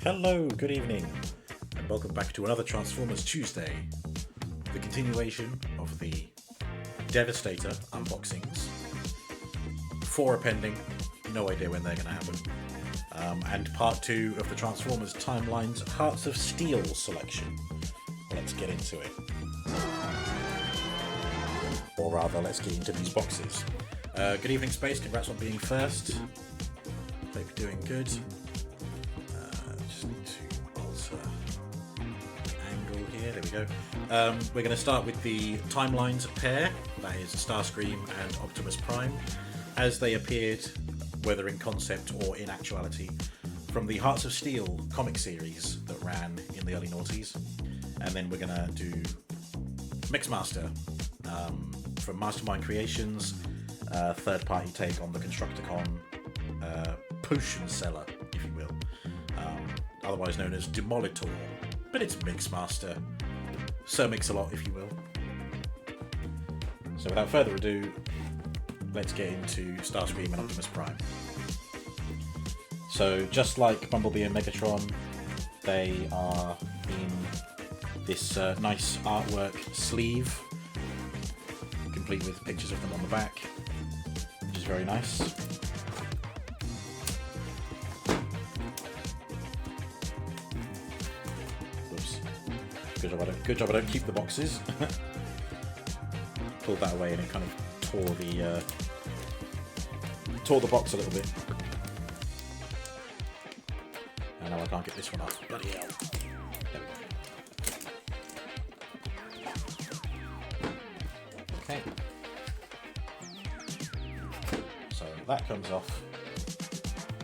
Hello, good evening, and welcome back to another Transformers Tuesday, the continuation of the Devastator unboxings. 4 are pending, no idea when they're going to happen, and part 2 of the Transformers Timeline's Hearts of Steel selection. Let's get into it. Or rather, let's get into these boxes. Good evening, Space, congrats on being first. Hope you're doing good. Just need to alter angle here, there we go. We're going to start with the Timelines pair, that is Starscream and Optimus Prime, as they appeared, whether in concept or in actuality, from the Hearts of Steel comic series that ran in the early noughties. And then we're going to do Mixmaster from Mastermind Creations, third-party take on the Constructicon potion seller, if you will, otherwise known as Demolitor, but it's Mixmaster, Sir Mix-a-Lot, if you will. So without further ado, let's get into Starscream and Optimus Prime. So just like Bumblebee and Megatron, they are in this nice artwork sleeve, complete with pictures of them on the back, which is very nice. Whoops. Good job I don't keep the boxes. Pulled that away and it kind of tore the box a little bit. And now I can't get this one off. Bloody hell. There we go. Okay. So that comes off,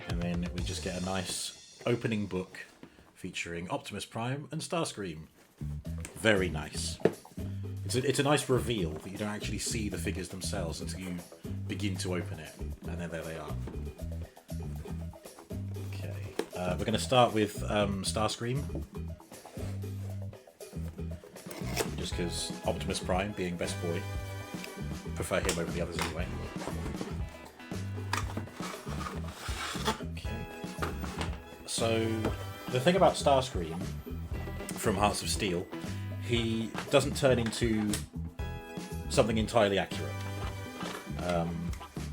and then we just get a nice opening book featuring Optimus Prime and Starscream. Very nice. It's a nice reveal that you don't actually see the figures themselves until you begin to open it, and then there they are. Okay, we're going to start with Starscream, just because Optimus Prime, being best boy, prefer him over the others anyway. Okay. So the thing about Starscream from Hearts of Steel, he doesn't turn into something entirely accurate.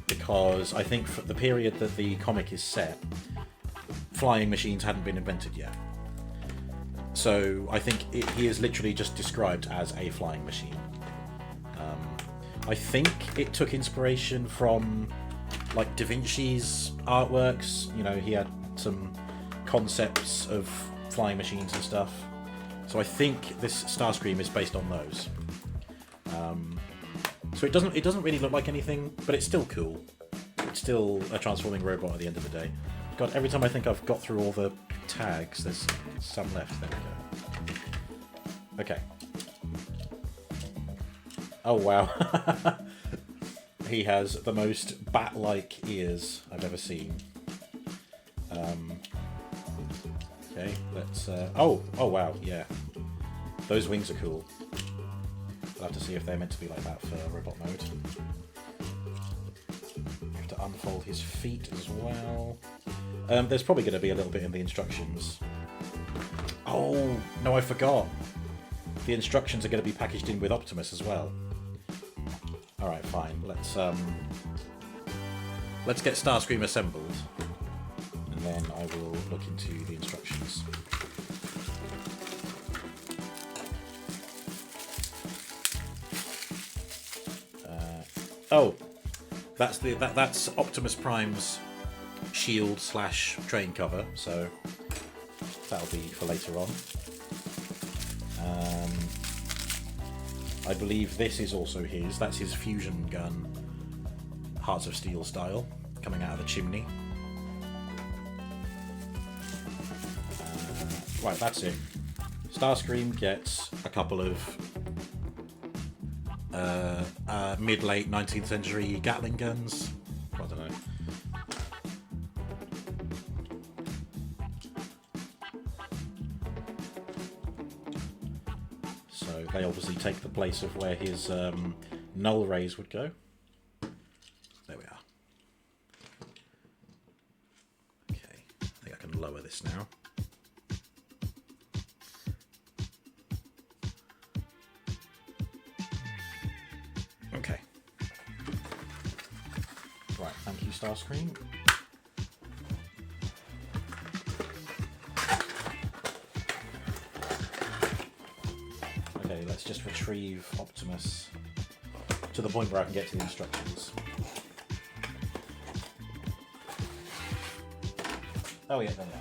Because I think for the period that the comic is set, flying machines hadn't been invented yet. So I think he is literally just described as a flying machine. I think it took inspiration from like Da Vinci's artworks. You know, he had some concepts of flying machines and stuff. So I think this Starscream is based on those. So it doesn't really look like anything, but it's still cool. It's still a transforming robot at the end of the day. God, every time I think I've got through all the tags, there's some left. There we go. Okay. Oh wow. He has the most bat-like ears I've ever seen. Okay, let's... Oh wow, yeah. Those wings are cool. I'll have to see if they're meant to be like that for robot mode. I have to unfold his feet as well. There's probably going to be a little bit in the instructions. Oh, no, I forgot. The instructions are going to be packaged in with Optimus as well. Alright, fine. Let's get Starscream assembled, and then I will look into the instructions. Oh, that's Optimus Prime's shield / train cover, so that'll be for later on. I believe this is also his. That's his fusion gun, Hearts of Steel style, coming out of the chimney. Right, that's it. Starscream gets a couple of mid-late 19th century Gatling guns. I don't know. So they obviously take the place of where his null rays would go. There we are. Okay, I think I can lower this now. Starscream. Okay, let's just retrieve Optimus to the point where I can get to the instructions. Oh yeah, there they are.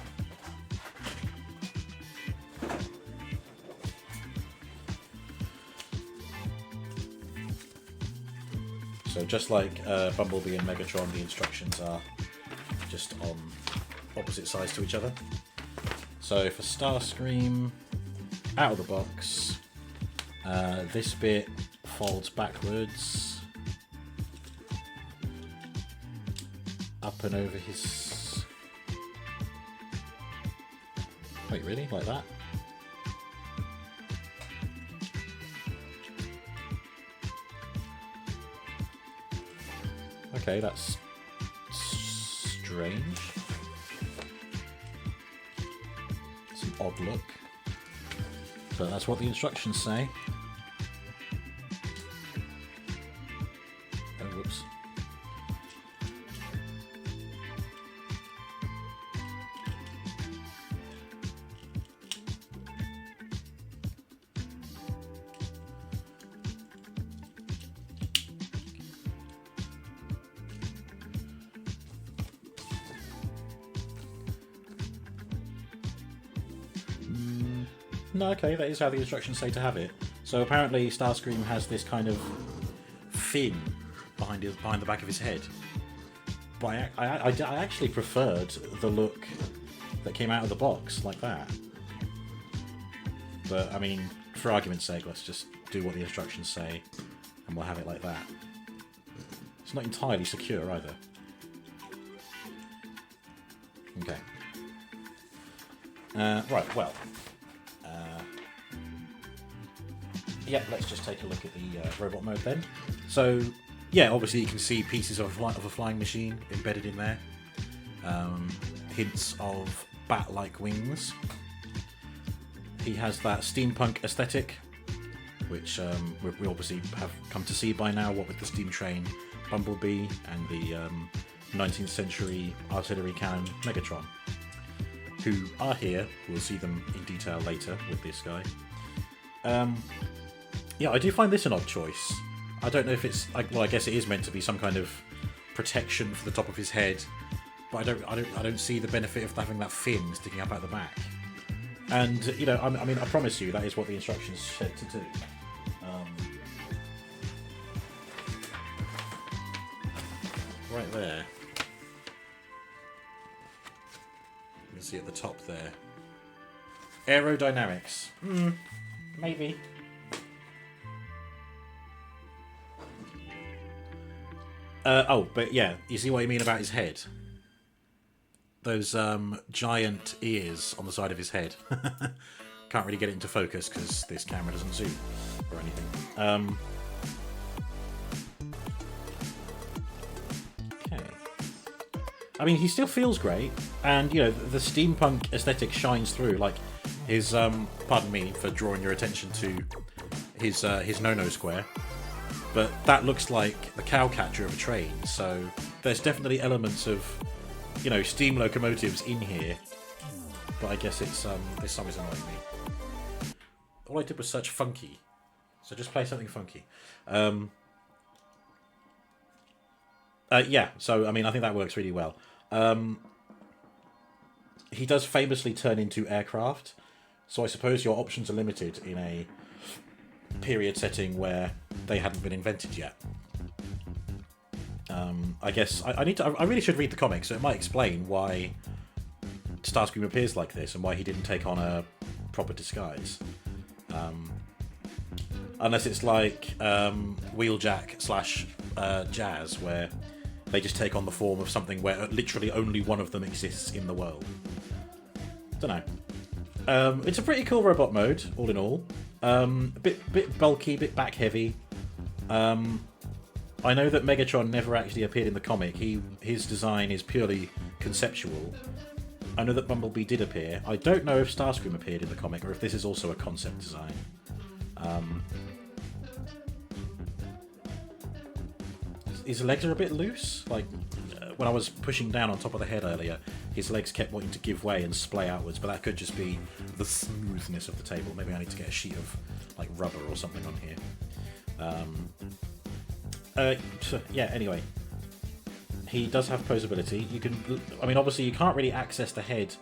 So just like Bumblebee and Megatron, the instructions are just on opposite sides to each other. So for Starscream, out of the box, this bit folds backwards, up and over his... Wait, really? Like that? Okay, that's strange. It's an odd look. But that's what the instructions say. Oh, whoops. No, okay, that is how the instructions say to have it. So apparently Starscream has this kind of fin behind the back of his head. But I actually preferred the look that came out of the box, like that. But, I mean, for argument's sake, let's just do what the instructions say, and we'll have it like that. It's not entirely secure, either. Okay. Right, well... yeah, let's just take a look at the robot mode then. So, yeah, obviously you can see pieces of a flying machine embedded in there. Hints of bat-like wings. He has that steampunk aesthetic, which we obviously have come to see by now, what with the steam train Bumblebee and the 19th century artillery cannon Megatron, who are here. We'll see them in detail later with this guy. Yeah, I do find this an odd choice. I don't know if it's... well, I guess it is meant to be some kind of protection for the top of his head, but I don't see the benefit of having that fin sticking up out the back. And, you know, I mean, I promise you that is what the instructions said to do. Right there. You can see at the top there. Aerodynamics. Maybe. Oh, but yeah, you see what I mean about his head? Those giant ears on the side of his head. Can't really get it into focus because this camera doesn't zoom or anything. Okay. I mean, he still feels great, and, you know, the steampunk aesthetic shines through. Like, his, pardon me for drawing your attention to his no-no square. But that looks like the cowcatcher of a train, so there's definitely elements of, you know, steam locomotives in here. But I guess it's this song is annoying me. All I did was search funky, so just play something funky. Yeah, so I mean, I think that works really well. He does famously turn into aircraft, so I suppose your options are limited in a period setting where they hadn't been invented yet. I guess I really should read the comics, so it might explain why Starscream appears like this and why he didn't take on a proper disguise. Unless it's like Wheeljack / Jazz, where they just take on the form of something where literally only one of them exists in the world. Don't know. It's a pretty cool robot mode, all in all. A bit bulky, bit back heavy. I know that Megatron never actually appeared in the comic. His design is purely conceptual. I know that Bumblebee did appear. I don't know if Starscream appeared in the comic or if this is also a concept design. his legs are a bit loose. Like, when I was pushing down on top of the head earlier, his legs kept wanting to give way and splay outwards, but that could just be the smoothness of the table. Maybe I need to get a sheet of, like, rubber or something on here. Yeah, anyway. He does have posability. You can... I mean, obviously, you can't really access the head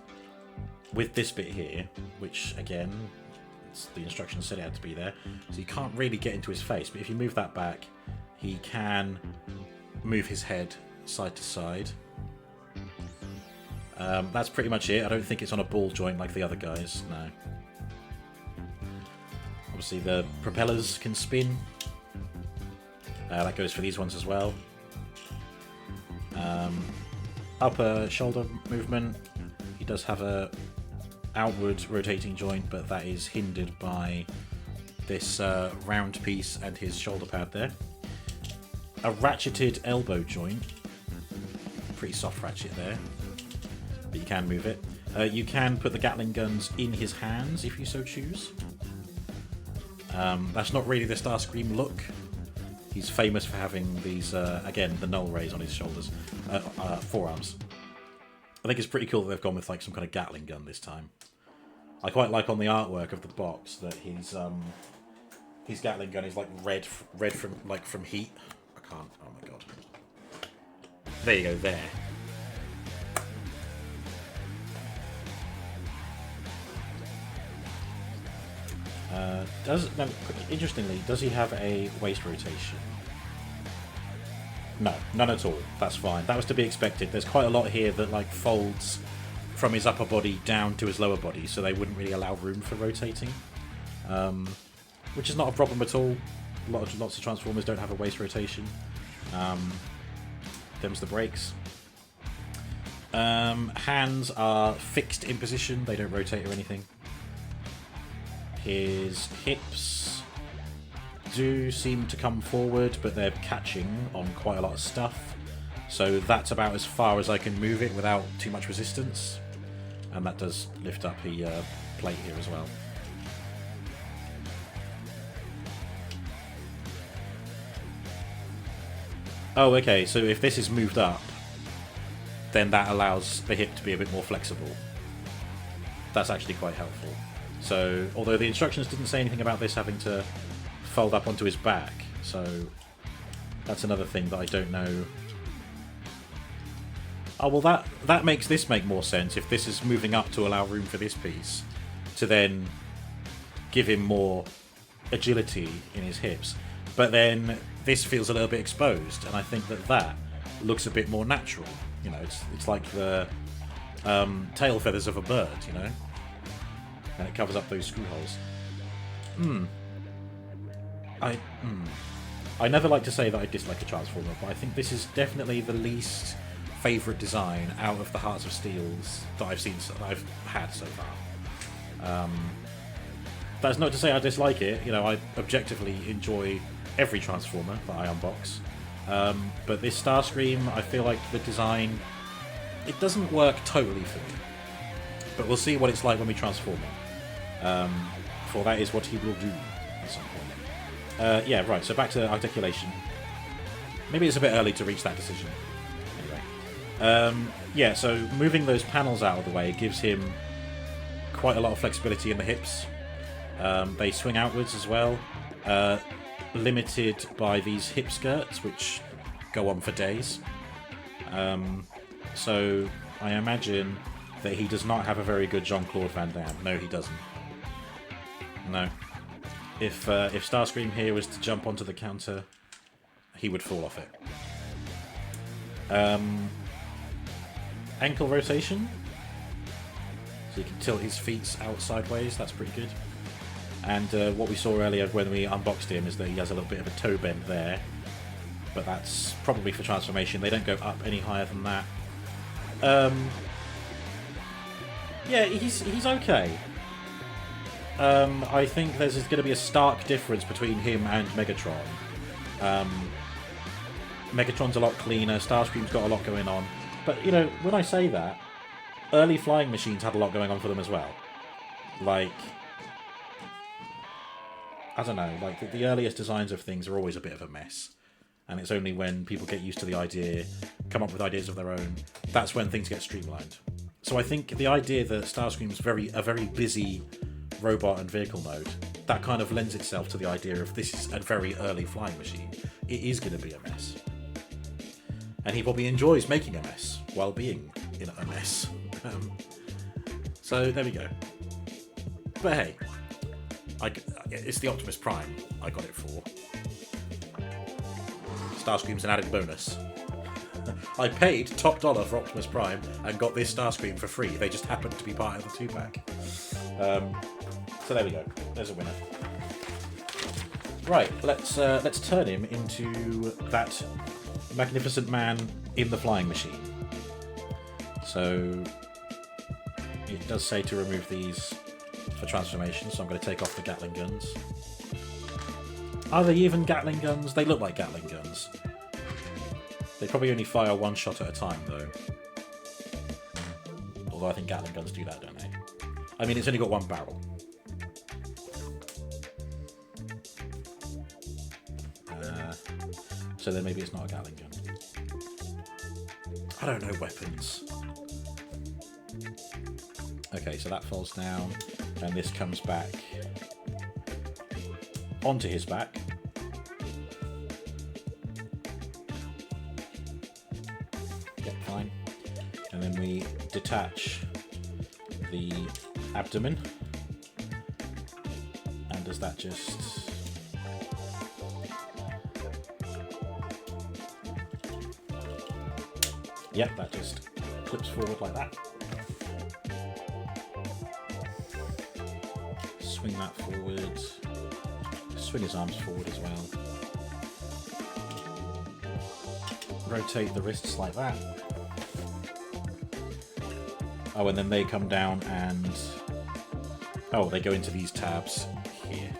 with this bit here, which, again, the instructions said it had to be there. So you can't really get into his face, but if you move that back, he can move his head side to side. That's pretty much it. I don't think it's on a ball joint like the other guys, no. Obviously, the propellers can spin. That goes for these ones as well. Upper shoulder movement. He does have a outward rotating joint, but that is hindered by this round piece and his shoulder pad there. A ratcheted elbow joint. Pretty soft ratchet there, but you can move it. You can put the Gatling guns in his hands if you so choose. That's not really the Starscream look. He's famous for having these, again, the null rays on his shoulders, forearms. I think it's pretty cool that they've gone with like some kind of Gatling gun this time. I quite like on the artwork of the box that his Gatling gun is like red from heat. I can't. Oh my god. There you go. There. Interestingly, does he have a waist rotation? No, none at all. That's fine. That was to be expected. There's quite a lot here that like folds from his upper body down to his lower body, so they wouldn't really allow room for rotating, which is not a problem at all. Lots of Transformers don't have a waist rotation. Them's the brakes. Hands are fixed in position. They don't rotate or anything. His hips do seem to come forward, but they're catching on quite a lot of stuff. So that's about as far as I can move it without too much resistance. And that does lift up the plate here as well. Oh, okay, so if this is moved up, then that allows the hip to be a bit more flexible. That's actually quite helpful. So, although the instructions didn't say anything about this having to fold up onto his back, so that's another thing that I don't know. Oh, well, that makes this make more sense if this is moving up to allow room for this piece to then give him more agility in his hips. But then this feels a little bit exposed, and I think that looks a bit more natural. You know, it's like the tail feathers of a bird, you know? And it covers up those screw holes. I never like to say that I dislike a Transformer, but I think this is definitely the least favourite design out of the Hearts of Steels that I've had so far. That's not to say I dislike it. You know, I objectively enjoy every Transformer that I unbox. But this Starscream, I feel like the design, it doesn't work totally for me. But we'll see what it's like when we transform him. For that is what he will do at some point. Yeah, right, so back to articulation. Maybe it's a bit early to reach that decision. Anyway. Yeah, so moving those panels out of the way gives him quite a lot of flexibility in the hips. They swing outwards as well. Limited by these hip skirts, which go on for days. So I imagine that he does not have a very good Jean-Claude Van Damme. No, he doesn't. No. If Starscream here was to jump onto the counter, he would fall off it. Ankle rotation. So you can tilt his feet out sideways. That's pretty good. And what we saw earlier when we unboxed him is that he has a little bit of a toe bend there. But that's probably for transformation. They don't go up any higher than that. Yeah, he's okay. I think there's going to be a stark difference between him and Megatron. Megatron's a lot cleaner, Starscream's got a lot going on. But, you know, when I say that, early flying machines had a lot going on for them as well. Like, I don't know, like the earliest designs of things are always a bit of a mess. and it's only when people get used to the idea, come up with ideas of their own, that's when things get streamlined. So I think the idea that Starscream's a very busy robot and vehicle mode, that kind of lends itself to the idea of this is a very early flying machine. It is going to be a mess. And he probably enjoys making a mess while being in a mess. So there we go. But hey, it's the Optimus Prime I got it for. Starscream's an added bonus. I paid top dollar for Optimus Prime and got this Starscream for free. They just happened to be part of the 2-pack. So there we go. There's a winner. Right, let's turn him into that magnificent man in the flying machine. So it does say to remove these for transformation, so I'm going to take off the Gatling guns. Are they even Gatling guns? They look like Gatling guns. They probably only fire one shot at a time, though. Although I think Gatling guns do that, don't they? I mean, it's only got one barrel. So then maybe it's not a Gatling gun. I don't know weapons. Okay, so that falls down, and this comes back onto his back. Yep, fine. And then we detach the abdomen. And does that just... Yep, that just clips forward like that. Swing that forward. Swing his arms forward as well. Rotate the wrists like that. Oh, and then they come down and... Oh, they go into these tabs here.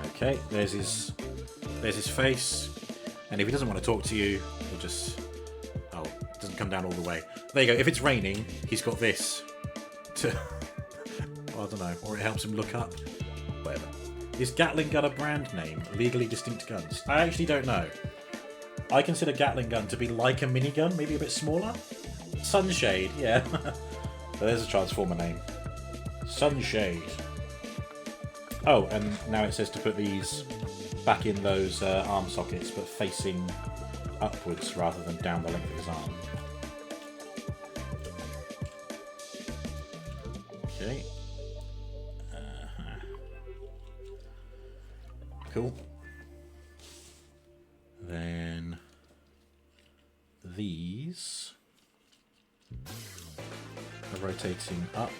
Okay, there's his face. And if he doesn't want to talk to you, he'll just... Oh, it doesn't come down all the way. There you go. If it's raining, he's got this to... I don't know. Or it helps him look up. Whatever. Is Gatling gun a brand name? Legally distinct guns? I actually don't know. I consider Gatling gun to be like a minigun, maybe a bit smaller. Sunshade, yeah. So there's a Transformer name. Sunshade. Oh, and now it says to put these back in those arm sockets, but facing upwards rather than down the length of his arm. Okay. Cool. Then these are rotating up.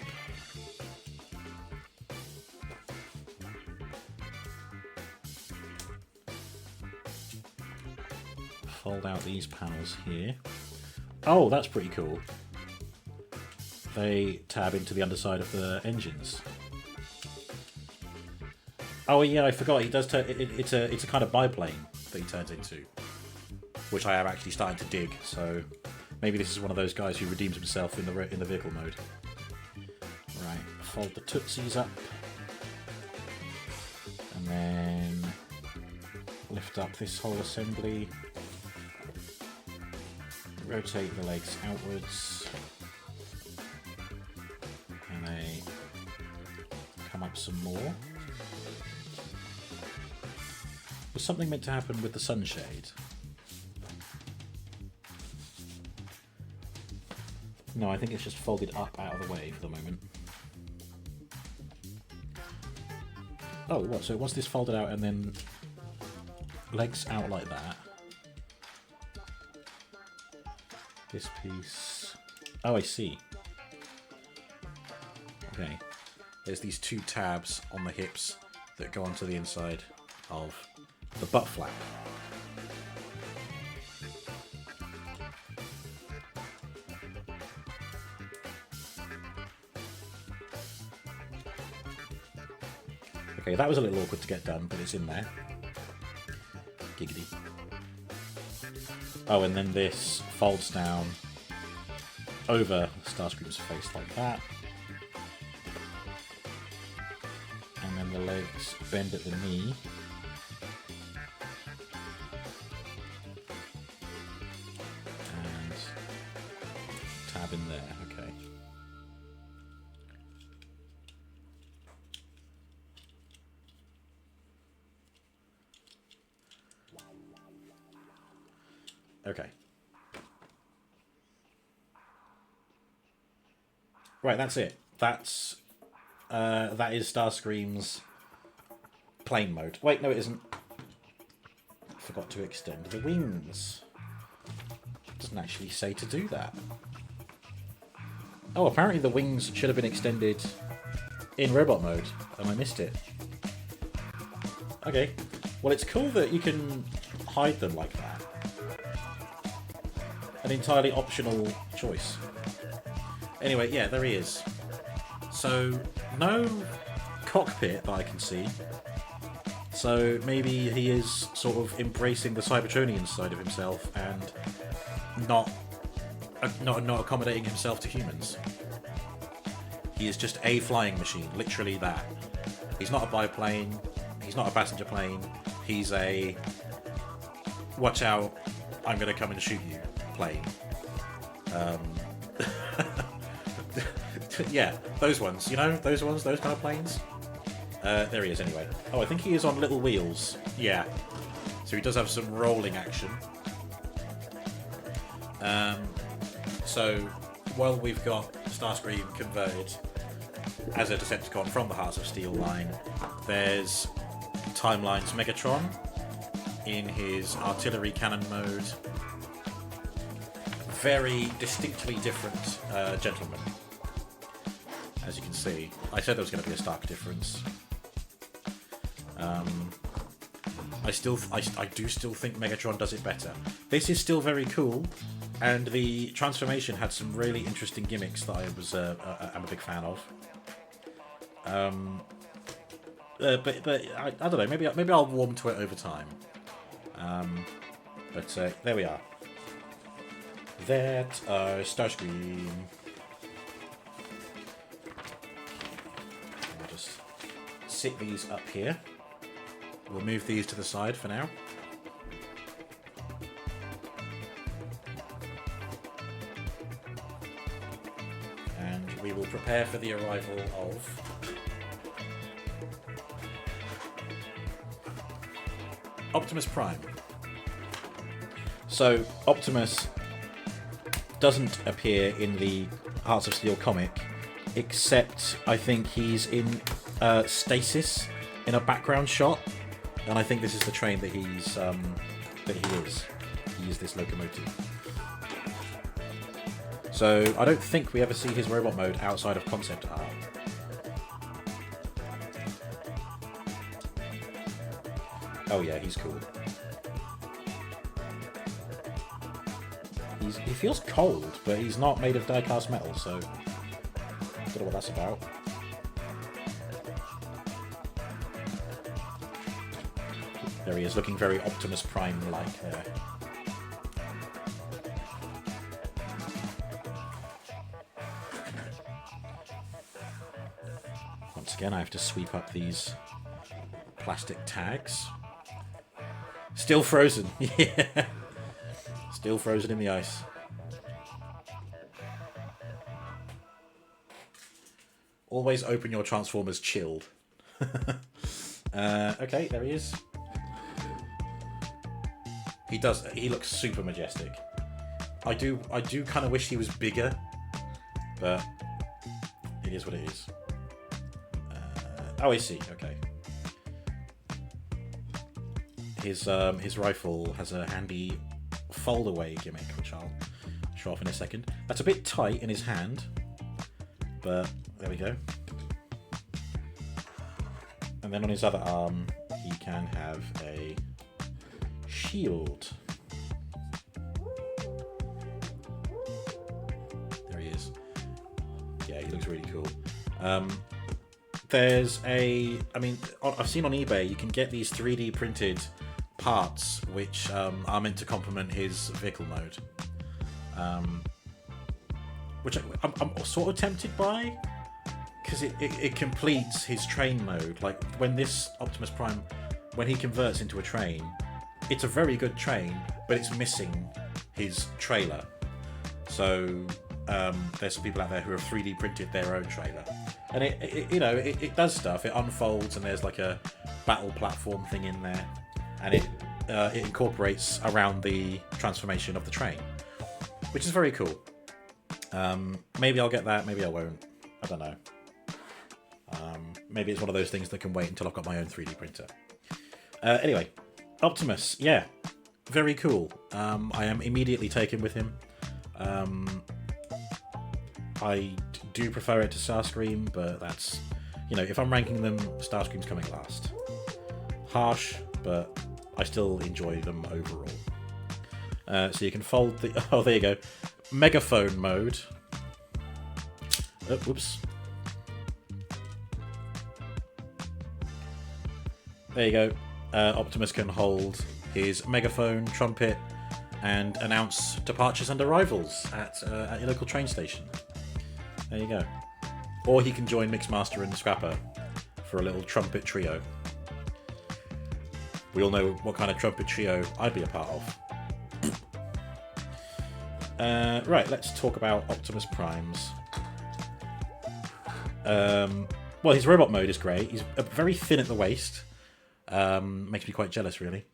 Fold out these panels here. Oh, that's pretty cool. They tab into the underside of the engines. Oh yeah, I forgot. He does turn. It's a kind of biplane that he turns into, which I am actually starting to dig. So maybe this is one of those guys who redeems himself in the vehicle mode. Right, fold the tootsies up, and then lift up this whole assembly. Rotate the legs outwards, and they come up some more. Was something meant to happen with the sunshade? No, I think it's just folded up out of the way for the moment. Oh, what? So was this folded out and then legs out like that? This piece... Oh, I see. Okay. There's these two tabs on the hips that go onto the inside of the butt flap. Okay, that was a little awkward to get done, but it's in there. Giggity. Oh, and then this folds down over Starscream's face like that. And then the legs bend at the knee. in there. Okay. Okay. Right, that's it. That's that is Starscream's plane mode. Wait, no, it isn't. Forgot to extend the wings. It doesn't actually say to do that. Oh, apparently the wings should have been extended in robot mode, and I missed it. Okay. Well, it's cool that you can hide them like that. An entirely optional choice. Anyway, yeah, there he is. So, no cockpit that I can see. So maybe he is sort of embracing the Cybertronian side of himself and not accommodating himself to humans. He is just a flying machine, literally that. He's not a biplane, he's not a passenger plane, he's a watch out, I'm going to come and shoot you plane. Yeah, those ones, you know, those ones, those kind of planes. There he is anyway. Oh, I think he is on little wheels. Yeah. So he does have some rolling action. So while we've got Starscream converted as a Decepticon from the Hearts of Steel line, there's Timeline's Megatron in his artillery cannon mode. Very distinctly different gentleman. As you can see. I said there was going to be a stark difference. I do still think Megatron does it better. This is still very cool, and the transformation had some really interesting gimmicks that I'm a big fan of. But I don't know. Maybe I'll warm to it over time. But there we are. That Starscream. I'll just sit these up here. We'll move these to the side for now. And we will prepare for the arrival of Optimus Prime. So, Optimus doesn't appear in the Hearts of Steel comic, except I think he's in stasis in a background shot. And I think this is the train that he is. He is this locomotive. So I don't think we ever see his robot mode outside of concept art. Oh yeah, he's cool. He feels cold, but he's not made of die-cast metal, so I don't know what that's about. There he is, looking very Optimus Prime-like there. Once again, I have to sweep up these plastic tags. Still frozen, yeah. Still frozen in the ice. Always open your Transformers chilled. Okay, there he is. He looks super majestic. I do kind of wish he was bigger, but it is what it is. Oh, I see. Okay. His rifle has a handy fold-away gimmick, which I'll show off in a second. That's a bit tight in his hand, but there we go. And then on his other arm, he can have a shield. There he is. Yeah, he looks really cool. I've seen on eBay you can get these 3D printed parts which are meant to complement his vehicle mode, which I'm sort of tempted by, because it completes his train mode. Like when this Optimus Prime, when he converts into a train, it's a very good train, but it's missing his trailer. So there's some people out there who have 3D printed their own trailer, and it does stuff. It unfolds, and there's like a battle platform thing in there, and it incorporates around the transformation of the train, which is very cool. Maybe I'll get that, maybe I won't. I don't know. Maybe it's one of those things that can wait until I've got my own 3D printer. Anyway, Optimus, yeah, very cool. I am immediately taken with him. I do prefer it to Starscream, but that's, if I'm ranking them, Starscream's coming last. Harsh, but I still enjoy them overall. So you can fold the... Oh, there you go. Megaphone mode. Oh, whoops. There you go. Optimus can hold his megaphone, trumpet, and announce departures and arrivals at your local train station. There you go. Or he can join Mixmaster and Scrapper for a little trumpet trio. We all know what kind of trumpet trio I'd be a part of. Right, let's talk about Optimus Primes. Well, his robot mode is great. He's very thin at the waist. Makes me quite jealous, really.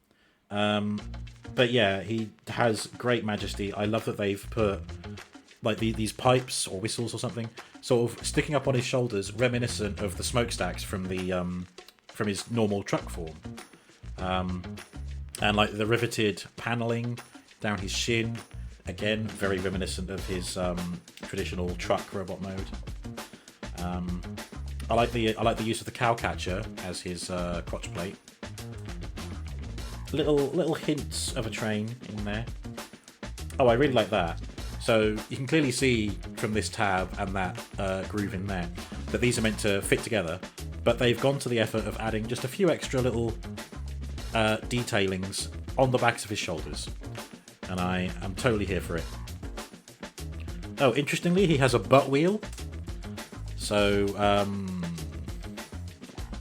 But yeah, he has great majesty. I love that they've put like these pipes or whistles or something sort of sticking up on his shoulders, reminiscent of the smokestacks from his normal truck form. And like the riveted paneling down his shin, again very reminiscent of his traditional truck robot mode. I like the use of the cow catcher as his crotch plate. Little hints of a train in there. Oh, I really like that. So you can clearly see from this tab and that groove in there that these are meant to fit together, but they've gone to the effort of adding just a few extra little detailings on the backs of his shoulders, and I am totally here for it. Oh, interestingly, he has a butt wheel. So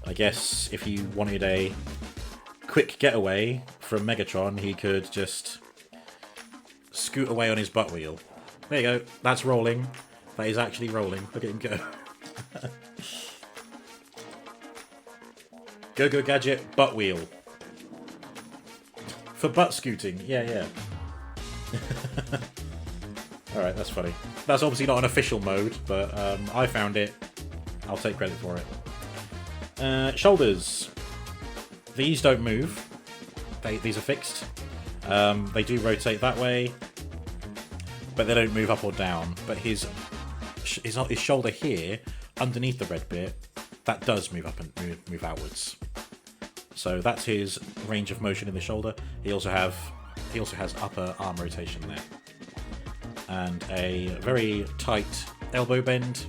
I guess if you wanted a quick getaway from Megatron, he could just scoot away on his butt wheel. There you go. That's rolling. That is actually rolling. Look at him go. Go Gadget butt wheel. For butt scooting. Yeah. Alright, that's funny. That's obviously not an official mode, but I found it. I'll take credit for it. Shoulders. These don't move. These are fixed. They do rotate that way, but they don't move up or down. But his shoulder here, underneath the red bit, that does move up and move outwards. So that's his range of motion in the shoulder. He also has upper arm rotation there, and a very tight elbow bend,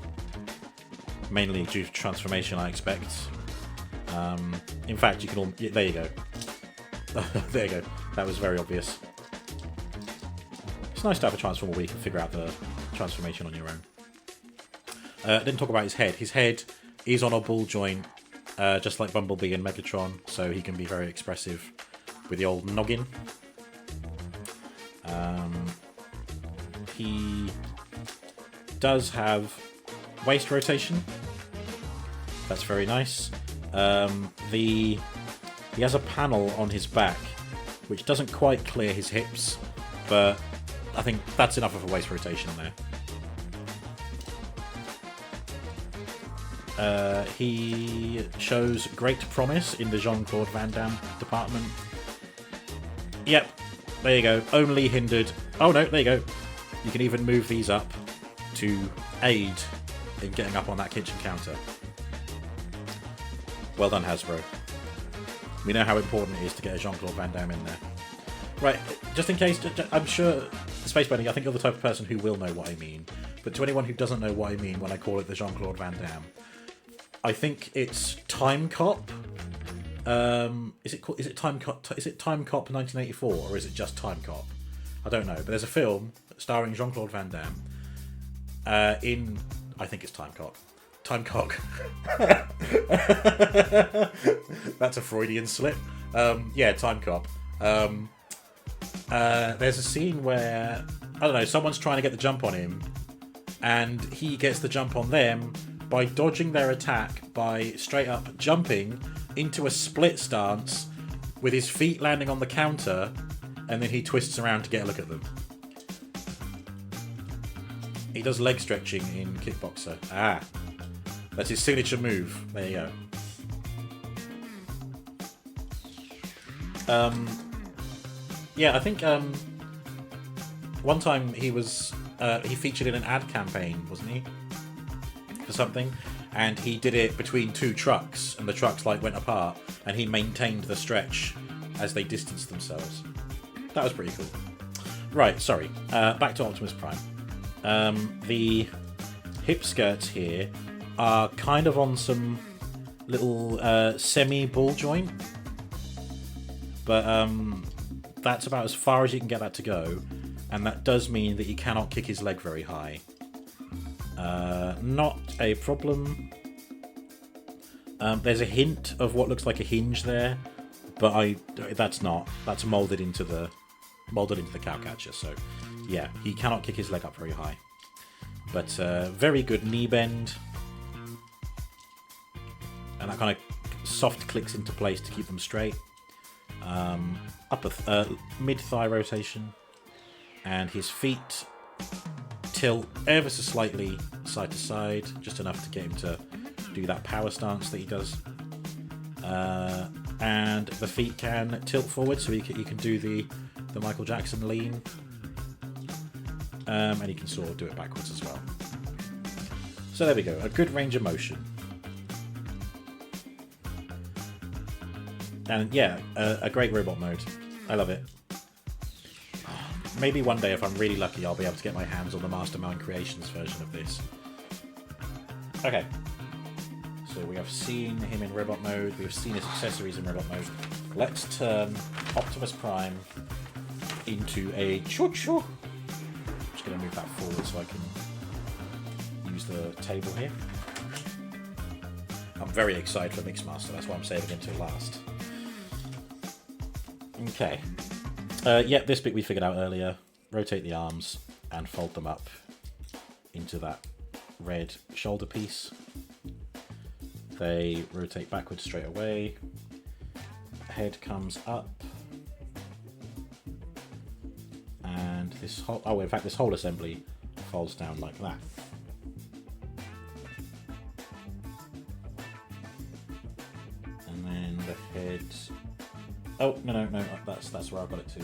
mainly due to transformation, I expect. In fact, you can all... There you go. There you go. That was very obvious. It's nice to have a transformer where you can figure out the transformation on your own. Didn't talk about his head. His head is on a ball joint, just like Bumblebee and Megatron, so he can be very expressive with the old noggin. He does have waist rotation. That's very nice. He has a panel on his back which doesn't quite clear his hips, but I think that's enough of a waist rotation there. He shows great promise in the Jean-Claude Van Damme department. Yep, there you go. Only hindered... Oh no, there you go. You can even move these up to aid in getting up on that kitchen counter. Well done, Hasbro. We know how important it is to get a Jean-Claude Van Damme in there. Right, just in case, I'm sure, Space Bunny, I think you're the type of person who will know what I mean. But to anyone who doesn't know what I mean when I call it the Jean-Claude Van Damme, I think it's Time Cop. Is it Time Cop? Is it Time Cop 1984, or is it just Time Cop? I don't know. But there's a film starring Jean-Claude Van Damme. I think it's Time Cop. Time Cock. That's a Freudian slip. Yeah, Time Cop. There's a scene where, I don't know, someone's trying to get the jump on him, and he gets the jump on them by dodging their attack by straight up jumping into a split stance with his feet landing on the counter, and then he twists around to get a look at them. He does leg stretching in Kickboxer. Ah, that's his signature move. There you go. Yeah, I think one time he was he featured in an ad campaign, wasn't he, for something, and he did it between two trucks, and the trucks like went apart, and he maintained the stretch as they distanced themselves. That was pretty cool. Right, sorry. Back to Optimus Prime. The hip skirts here are kind of on some little semi-ball joint, but that's about as far as you can get that to go, and that does mean that he cannot kick his leg very high. Not a problem. There's a hint of what looks like a hinge there, but that's molded into the cowcatcher. So yeah, he cannot kick his leg up very high. But very good knee bend, and that kind of soft clicks into place to keep them straight. Mid thigh rotation, and his feet tilt ever so slightly side to side, just enough to get him to do that power stance that he does. And the feet can tilt forward, so he can do the Michael Jackson lean, and he can sort of do it backwards as well. So there we go, a good range of motion. And yeah, a great robot mode. I love it. Maybe one day, if I'm really lucky, I'll be able to get my hands on the Mastermind Creations version of this. Okay. So we have seen him in robot mode, we have seen his accessories in robot mode. Let's turn Optimus Prime into a choo-choo. I'm just going to move that forward so I can use the table here. I'm very excited for Mixmaster, that's why I'm saving him till last. Okay. Yeah, this bit we figured out earlier. Rotate the arms and fold them up into that red shoulder piece. They rotate backwards straight away. Head comes up. And this whole... in fact, this whole assembly folds down like that. And then the head... Oh, no, that's where I got it to,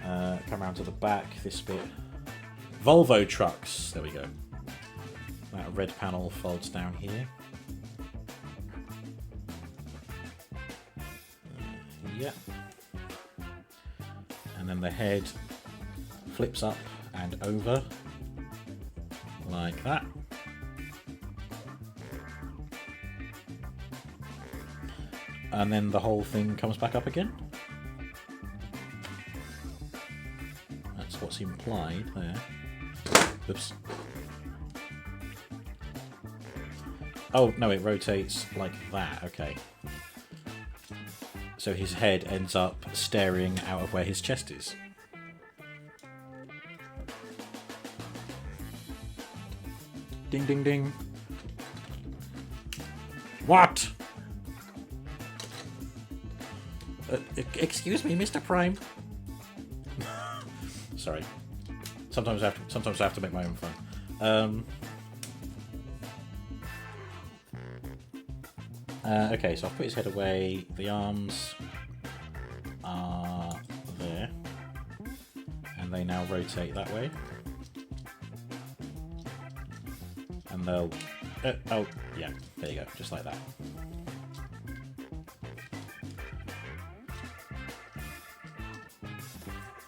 yeah. Come around to the back, this bit. Volvo trucks, there we go. That red panel folds down here. Yeah. And then the head flips up and over, like that. And then the whole thing comes back up again. That's what's implied there. Oops. Oh, no, it rotates like that. Okay. So his head ends up staring out of where his chest is. Ding, ding, ding. What? Excuse me, Mr. Prime. Sorry. Sometimes I have to make my own fun. Okay, so I've put his head away. The arms are there, and they now rotate that way. And they'll... oh, yeah, there you go, just like that.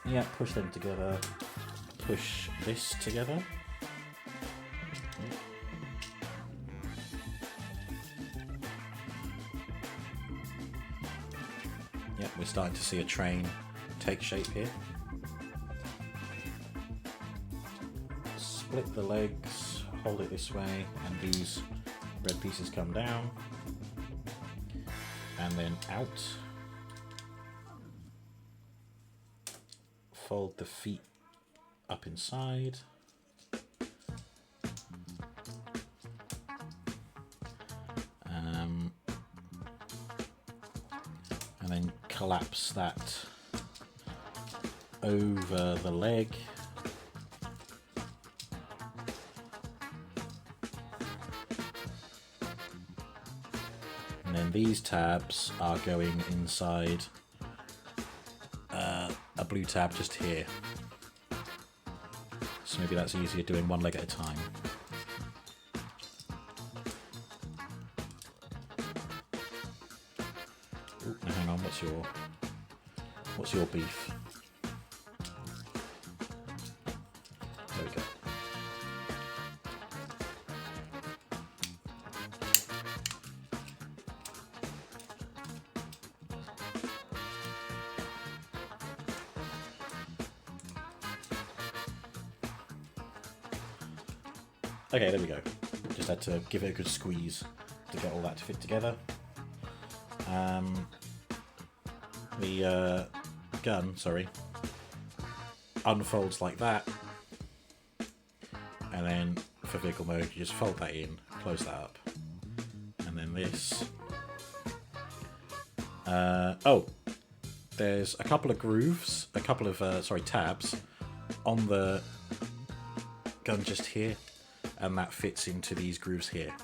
Yeah, push them together. Push this together. Yep, we're starting to see a train take shape here. Split the legs, hold it this way, and these red pieces come down. And then out. Fold the feet up inside. collapse that over the leg. And then these tabs are going inside a blue tab just here. So maybe that's easier doing one leg at a time. Ooh, now hang on, what's your beef? There we go. Okay, there we go. Just had to give it a good squeeze to get all that to fit together. The gun, unfolds like that. And then for vehicle mode, you just fold that in, close that up. And then this. Oh, there's a couple of grooves, a couple of, tabs on the gun just here. And that fits into these grooves here.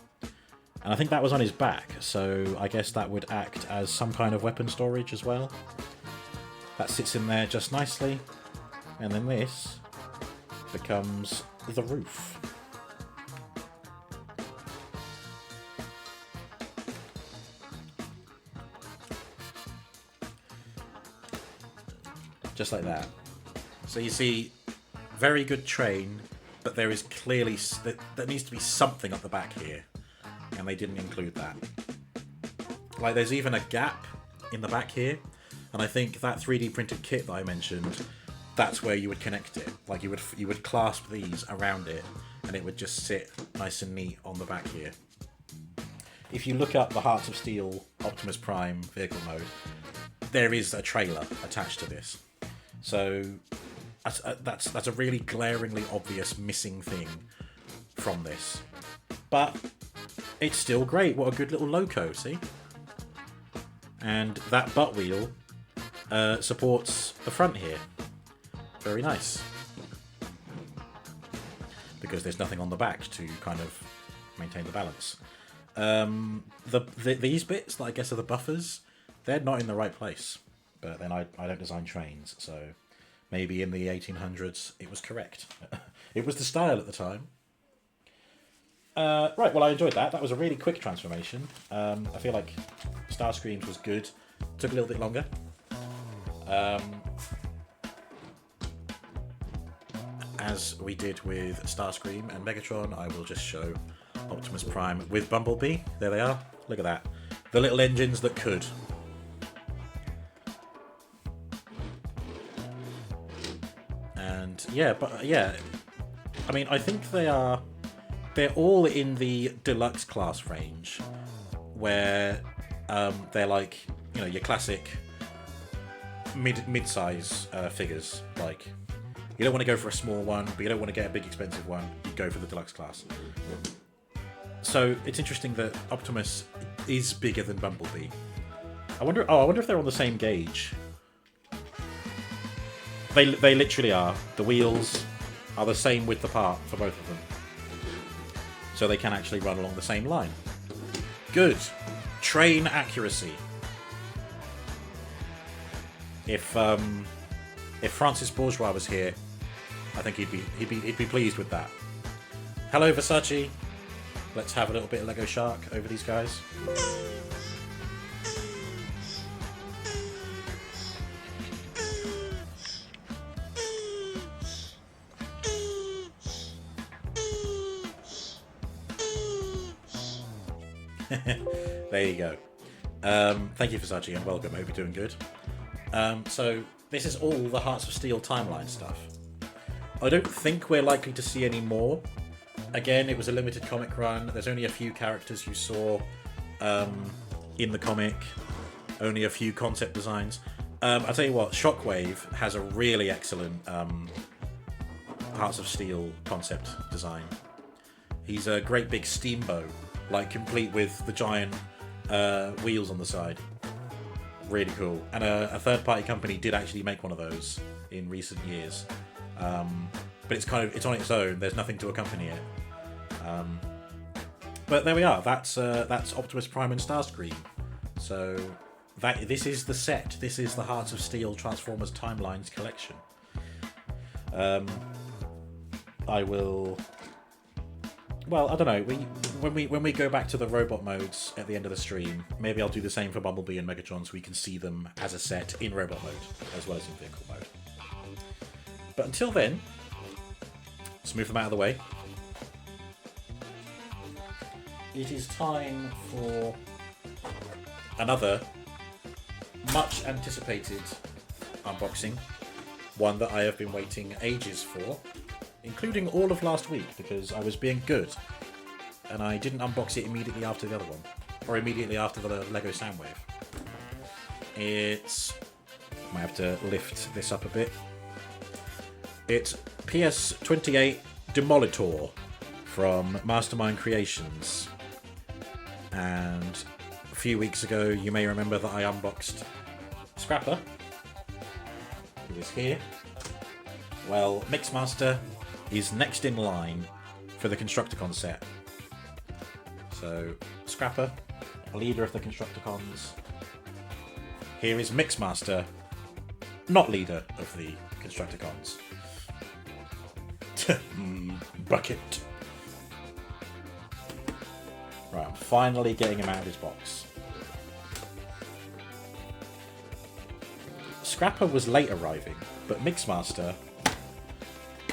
And I think that was on his back, so I guess that would act as some kind of weapon storage as well. That sits in there just nicely. And then this becomes the roof. Just like that. So you see, very good train. But there is clearly, there needs to be something at the back here. And they didn't include that. Like, there's even a gap in the back here. And I think that 3D printed kit that I mentioned, that's where you would connect it. Like, you would clasp these around it, and it would just sit nice and neat on the back here. If you look up the Hearts of Steel Optimus Prime vehicle mode, there is a trailer attached to this. So that's a really glaringly obvious missing thing from this. But it's still great. What a good little loco, see? And that butt wheel supports the front here. Very nice. Because there's nothing on the back to kind of maintain the balance. These bits that I guess are the buffers, they're not in the right place. But then I don't design trains, so maybe in the 1800s it was correct. It was the style at the time. Right, well, I enjoyed that. That was a really quick transformation. I feel like Starscream's was good. Took a little bit longer. As we did with Starscream and Megatron, I will just show Optimus Prime with Bumblebee. There they are. Look at that. The little engines that could. And yeah, I mean, I think they're all in the deluxe class range, where they're like, you know, your classic mid-size figures. Like, you don't want to go for a small one, but you don't want to get a big expensive one. You go for the deluxe class. So it's interesting that Optimus is bigger than Bumblebee. I wonder if they're on the same gauge. They literally are. The wheels are the same width apart for both of them. So they can actually run along the same line. Good. Train accuracy. If Francis Bourgeois was here, I think he'd be pleased with that. Hello, Versace. Let's have a little bit of Lego Shark over these guys. There you go. Thank you, Versace, and welcome. I hope you're doing good. So this is all the Hearts of Steel timeline stuff. I don't think we're likely to see any more. Again, it was a limited comic run. There's only a few characters you saw in the comic. Only a few concept designs. I'll tell you what, Shockwave has a really excellent Hearts of Steel concept design. He's a great big steamboat, like complete with the giant wheels on the side. Really cool. And a third-party company did actually make one of those in recent years. But it's on its own. There's nothing to accompany it. But there we are. That's Optimus Prime and Starscream. So this is the set. This is the Hearts of Steel Transformers Timelines collection. I will. Well, I don't know. When we go back to the robot modes at the end of the stream, maybe I'll do the same for Bumblebee and Megatron so we can see them as a set in robot mode as well as in vehicle mode. But until then, let's move them out of the way. It is time for another much anticipated unboxing. One that I have been waiting ages for, including all of last week, because I was being good and I didn't unbox it immediately after the other one, or immediately after the Lego Soundwave. I might have to lift this up a bit. It's PS28 Demolitor from Mastermind Creations. And a few weeks ago, you may remember that I unboxed Scrapper, who is here. Well, Mixmaster is next in line for the Constructicon set. So, Scrapper, leader of the Constructicons. Here is Mixmaster, not leader of the Constructicons. Bucket. Right, I'm finally getting him out of his box. Scrapper was late arriving, but Mixmaster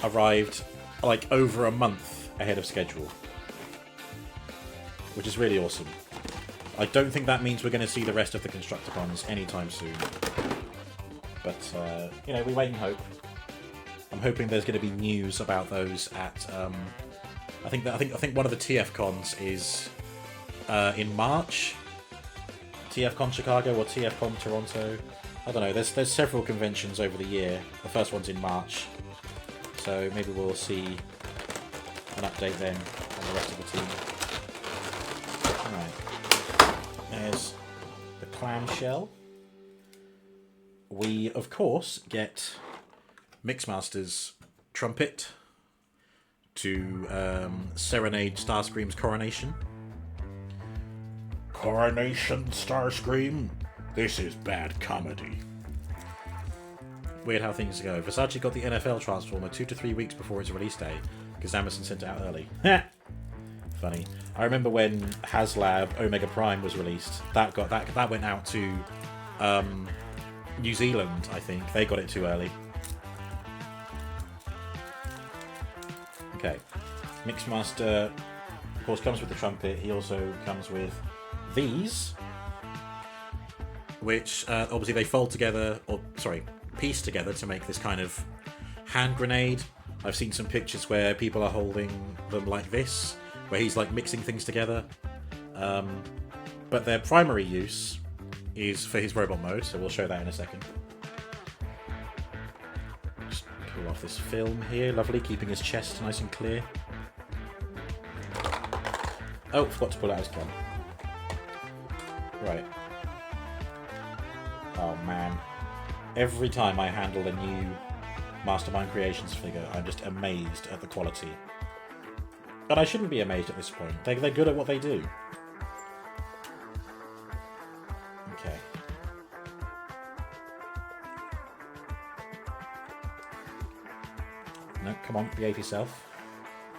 arrived like over a month ahead of schedule, which is really awesome. I don't think that means we're going to see the rest of the Constructicons anytime soon, but you know, we wait and hope. I'm hoping there's going to be news about those at I think one of the TF cons is in March. TF Con Chicago or TF Con Toronto. I don't know. There's several conventions over the year. The first one's in March, so maybe we'll see an update then on the rest of the team. Right. There's the clamshell. We of course get Mixmaster's trumpet to serenade Starscream's coronation. Coronation, Starscream. This is bad comedy. Weird how things go. Versace got the NFL Transformer 2 to 3 weeks before its release day because Amazon sent it out early. Funny. I remember when HasLab Omega Prime was released. That went out to New Zealand. I think they got it too early. Okay. Mixmaster, of course, comes with the trumpet. He also comes with these, which obviously they fold together, piece together to make this kind of hand grenade. I've seen some pictures where people are holding them like this, where he's like mixing things together. But their primary use is for his robot mode, so we'll show that in a second. Just pull off this film here, lovely, keeping his chest nice and clear. Oh, forgot to pull out his gun. Right. Oh man. Every time I handle a new Mastermind Creations figure, I'm just amazed at the quality. But I shouldn't be amazed at this point. They're good at what they do. Okay. No, come on, behave yourself.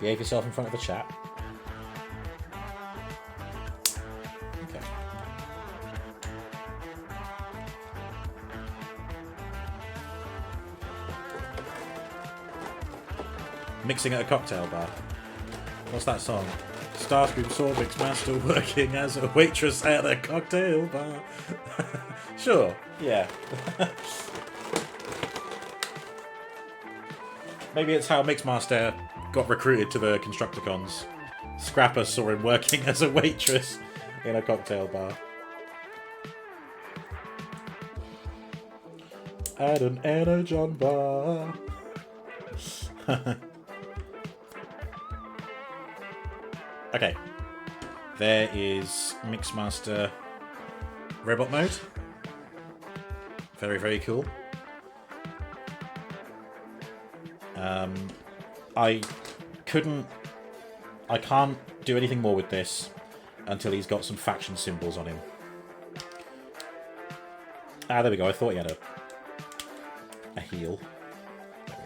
Behave yourself in front of the chat. Okay. Mixing at a cocktail bar. What's that song? Starscream saw Mixmaster working as a waitress at a cocktail bar. Sure, yeah. Maybe it's how Mixmaster got recruited to the Constructicons. Scrapper saw him working as a waitress in a cocktail bar. At an Energon bar. Okay. There is Mixmaster robot mode. Very, very cool. I can't do anything more with this until he's got some faction symbols on him. Ah, there we go. I thought he had a heel. There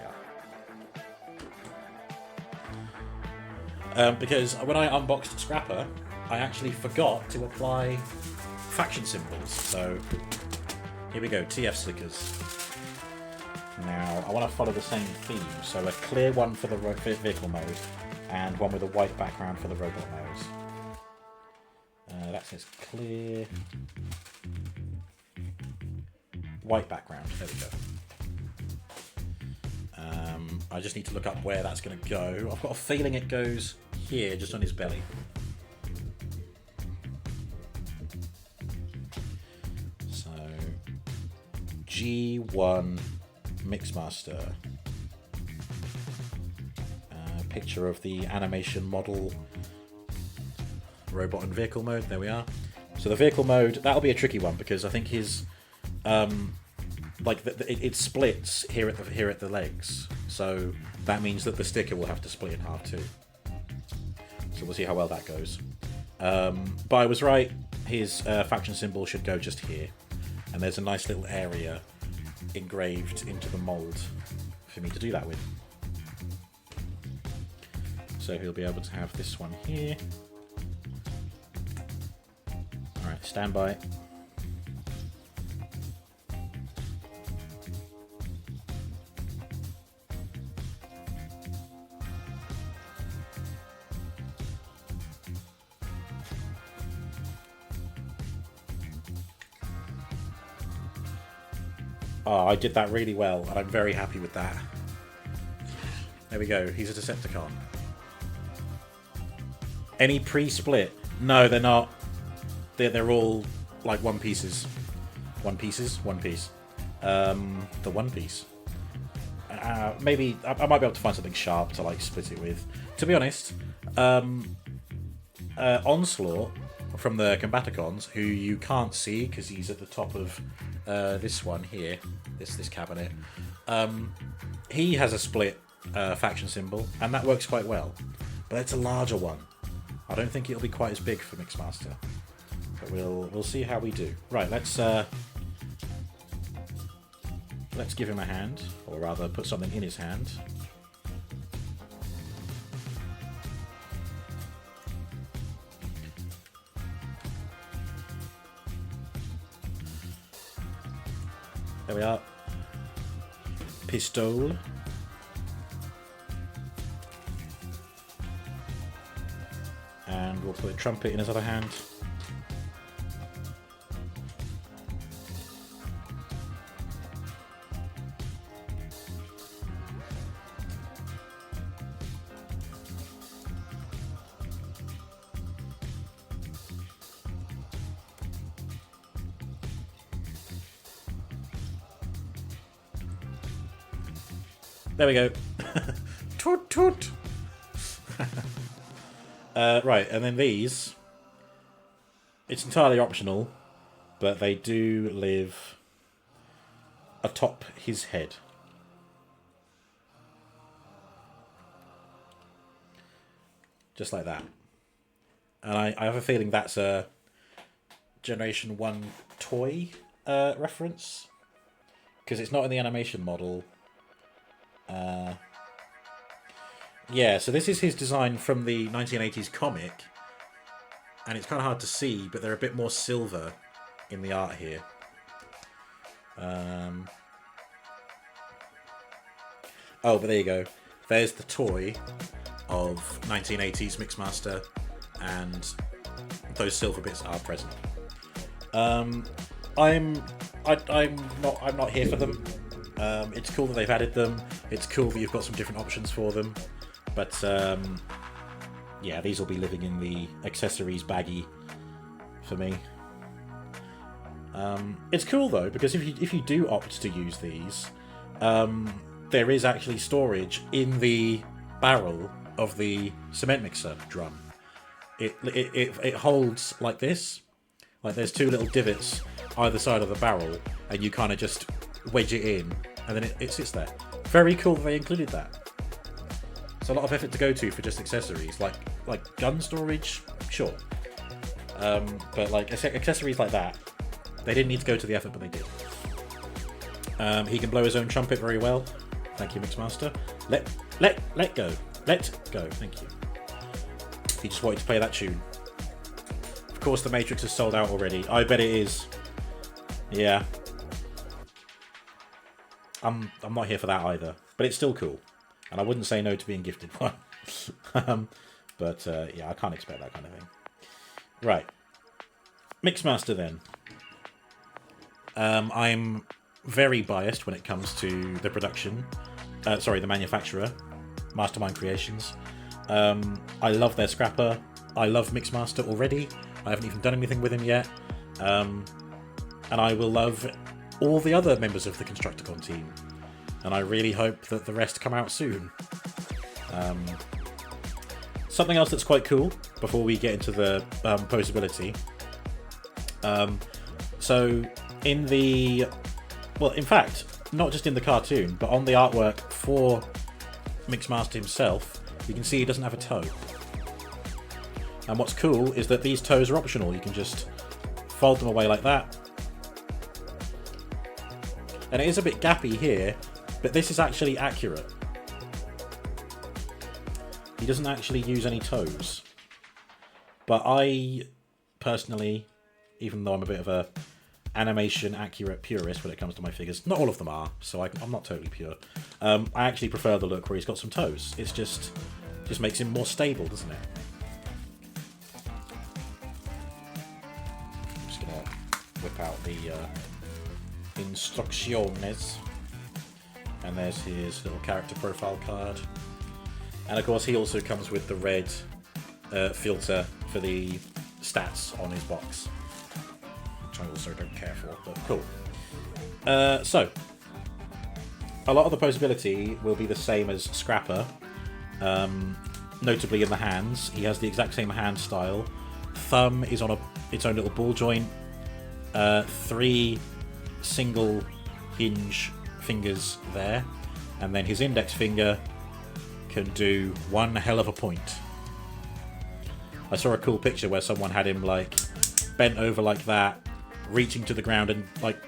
we are. Because when I unboxed Scrapper, I actually forgot to apply faction symbols. So here we go, TF stickers. Now I want to follow the same theme, so a clear one for the vehicle mode and one with a white background for the robot mode. That says clear. White background, there we go. I just need to look up where that's going to go. I've got a feeling it goes here, just on his belly. So, G1 Mixmaster. Picture of the animation model, robot and vehicle mode, there we are. So the vehicle mode, that'll be a tricky one because I think his it splits here at the legs, so that means that the sticker will have to split in half too. So we'll see how well that goes. But I was right. His faction symbol should go just here, and there's a nice little area engraved into the mold for me to do that with. So he'll be able to have this one here. All right, stand by. Oh, I did that really well, and I'm very happy with that. There we go, he's a Decepticon. Any pre-split? No, they're not. They're all like one pieces. One pieces? One piece. The one piece. Maybe I might be able to find something sharp to like split it with. To be honest, Onslaught from the Combaticons, who you can't see because he's at the top of this one here, this cabinet. He has a split faction symbol, and that works quite well. But it's a larger one. I don't think it'll be quite as big for Mixmaster, but we'll see how we do. Right, let's give him a hand, or rather, put something in his hand. There we are. Pistol. And we'll put a trumpet in his other hand. There we go. Toot toot. Right, and then these, it's entirely optional, but they do live atop his head. Just like that. And I have a feeling that's a Generation 1 toy reference, because it's not in the animation model. Yeah, so this is his design from the 1980s comic, and it's kind of hard to see, but they're a bit more silver in the art here. Oh, but there you go. There's the toy of 1980s Mixmaster, and those silver bits are present. I'm not here for them. It's cool that they've added them. It's cool that you've got some different options for them. But yeah, these will be living in the accessories baggie for me. It's cool though, because if you do opt to use these, there is actually storage in the barrel of the cement mixer drum. It holds like this. Like there's two little divots either side of the barrel, and you kind of just wedge it in, and then it sits there. Very cool that they included that. It's a lot of effort to go to for just accessories, like gun storage, sure. But like accessories like that, they didn't need to go to the effort, but they did. He can blow his own trumpet very well. Thank you, Mixmaster. Let go. Thank you. He just wanted to play that tune. Of course, the Matrix is sold out already. I bet it is. Yeah. I'm not here for that either, but it's still cool, and I wouldn't say no to being gifted one. But yeah, I can't expect that kind of thing. Right, Mixmaster then. I'm very biased when it comes to the production. Sorry, the manufacturer, Mastermind Creations. I love their scrapper. I love Mixmaster already. I haven't even done anything with him yet. And I will love all the other members of the Constructicon team. And I really hope that the rest come out soon. Something else that's quite cool, before we get into the posability. So, in the... Well, in fact, not just in the cartoon, but on the artwork for Mixmaster himself, you can see he doesn't have a toe. And what's cool is that these toes are optional. You can just fold them away like that. And it is a bit gappy here, but this is actually accurate. He doesn't actually use any toes. But I, personally, even though I'm a bit of a animation accurate purist when it comes to my figures, not all of them are, so I'm not totally pure. I actually prefer the look where he's got some toes. It's just makes him more stable, doesn't it? I'm just gonna whip out the instrucciones, and there's his little character profile card, and of course he also comes with the red filter for the stats on his box, which I also don't care for, but cool. So, a lot of the posability will be the same as Scrapper, notably in the hands. He has the exact same hand style. Thumb is on its own little ball joint. 3 single hinge fingers there, and then his index finger can do one hell of a point. I saw a cool picture where someone had him like bent over like that, reaching to the ground and like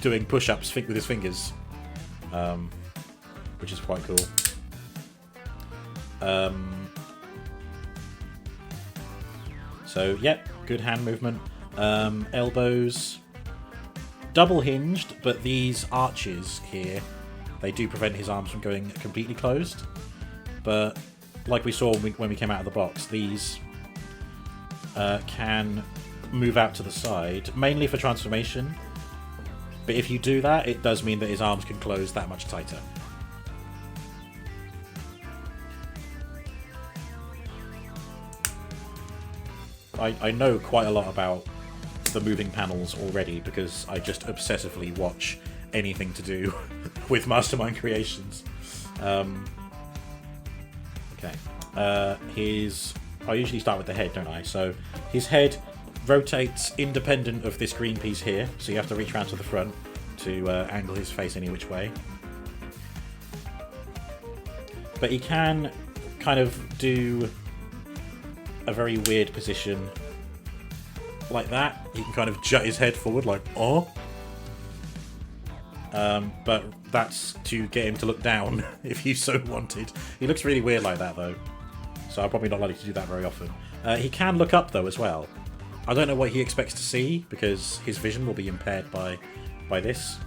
doing push-ups with his fingers, which is quite cool. So yeah, good hand movement. Elbows double hinged, but these arches here, they do prevent his arms from going completely closed. But like we saw when we came out of the box, these can move out to the side, mainly for transformation. But if you do that, it does mean that his arms can close that much tighter. I know quite a lot about the moving panels already because I just obsessively watch anything to do with Mastermind Creations. Okay. I usually start with the head, don't I? So his head rotates independent of this green piece here, so you have to reach around to the front to angle his face any which way. But he can kind of do a very weird position like that. He can kind of jut his head forward like, oh. But that's to get him to look down if you so wanted. He looks really weird like that though, so I'm probably not likely to do that very often. He can look up though as well. I don't know what he expects to see because his vision will be impaired by this,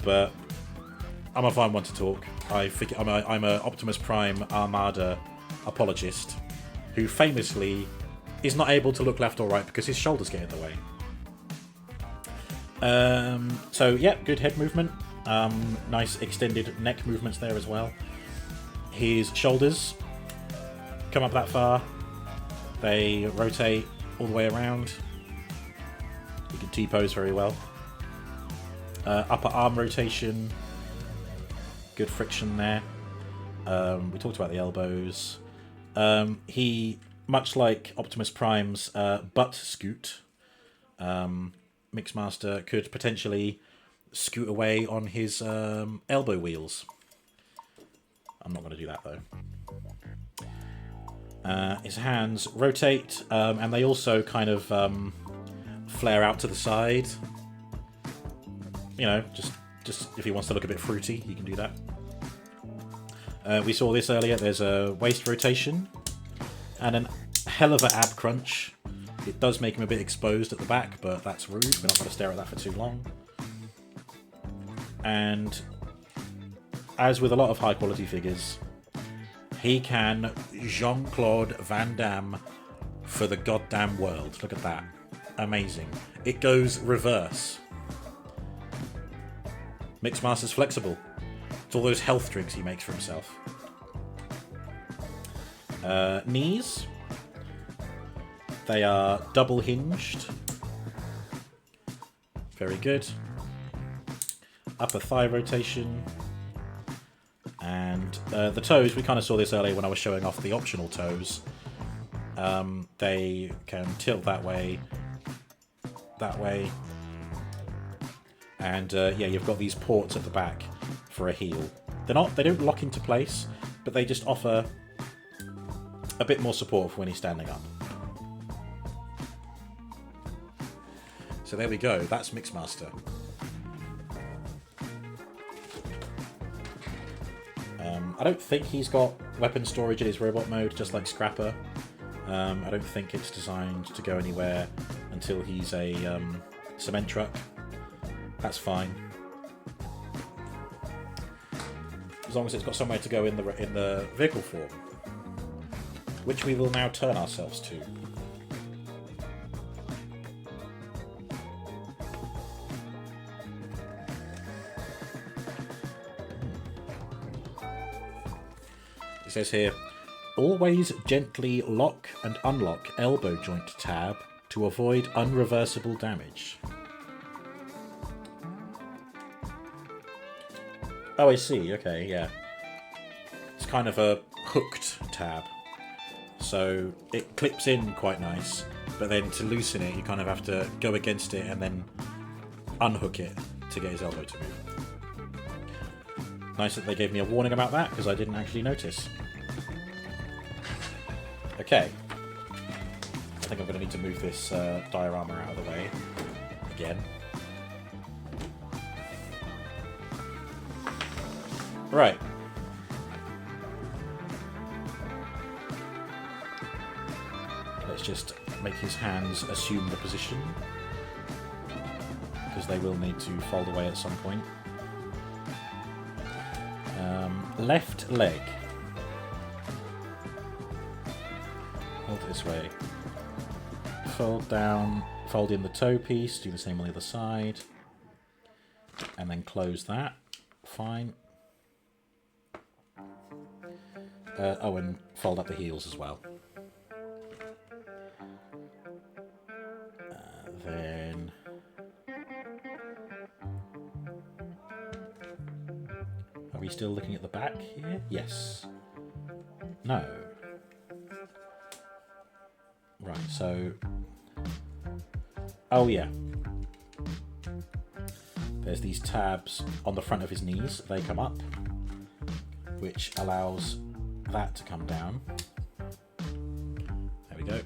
but I'm a fine one to talk. I'm a Optimus Prime Armada apologist who famously is not able to look left or right because his shoulders get in the way. So yeah, good head movement. Nice extended neck movements there as well. His shoulders come up that far. They rotate all the way around. You can T-pose very well. Upper arm rotation. Good friction there. We talked about the elbows. He, much like Optimus Prime's butt scoot, Mixmaster could potentially scoot away on his elbow wheels. I'm not going to do that, though. His hands rotate, and they also kind of flare out to the side. You know, just if he wants to look a bit fruity, he can do that. We saw this earlier. There's a waist rotation and a hell of an ab crunch. It does make him a bit exposed at the back, but that's rude. We're not going to stare at that for too long. And as with a lot of high quality figures, he can Jean-Claude Van Damme for the goddamn world. Look at that. Amazing. It goes reverse. Mixmaster's flexible. It's all those health drinks he makes for himself. Knees. They are double hinged. Very good. Upper thigh rotation. And the toes, we kind of saw this earlier when I was showing off the optional toes. They can tilt that way. And yeah, you've got these ports at the back for a heel. They don't lock into place, but they just offer a bit more support for when he's standing up. So there we go, that's Mixmaster. I don't think he's got weapon storage in his robot mode, just like Scrapper. I don't think it's designed to go anywhere until he's a cement truck. That's fine. As long as it's got somewhere to go in the vehicle form, which we will now turn ourselves to. It says here, always gently lock and unlock elbow joint tab to avoid unreversible damage. Oh, I see. Okay, yeah. It's kind of a hooked tab. So it clips in quite nice, but then to loosen it, you kind of have to go against it and then unhook it to get his elbow to move. Nice that they gave me a warning about that, because I didn't actually notice. Okay. I think I'm going to need to move this diorama out of the way again. Right. Let's just make his hands assume the position, because they will need to fold away at some point. Left leg. Hold it this way. Fold down, fold in the toe piece, do the same on the other side, and then close that. Fine. Oh, and fold up the heels as well. Then are we still looking at the back here? Yes. No. Right, so... Oh, yeah. There's these tabs on the front of his knees. They come up, which allows that to come down. There we go.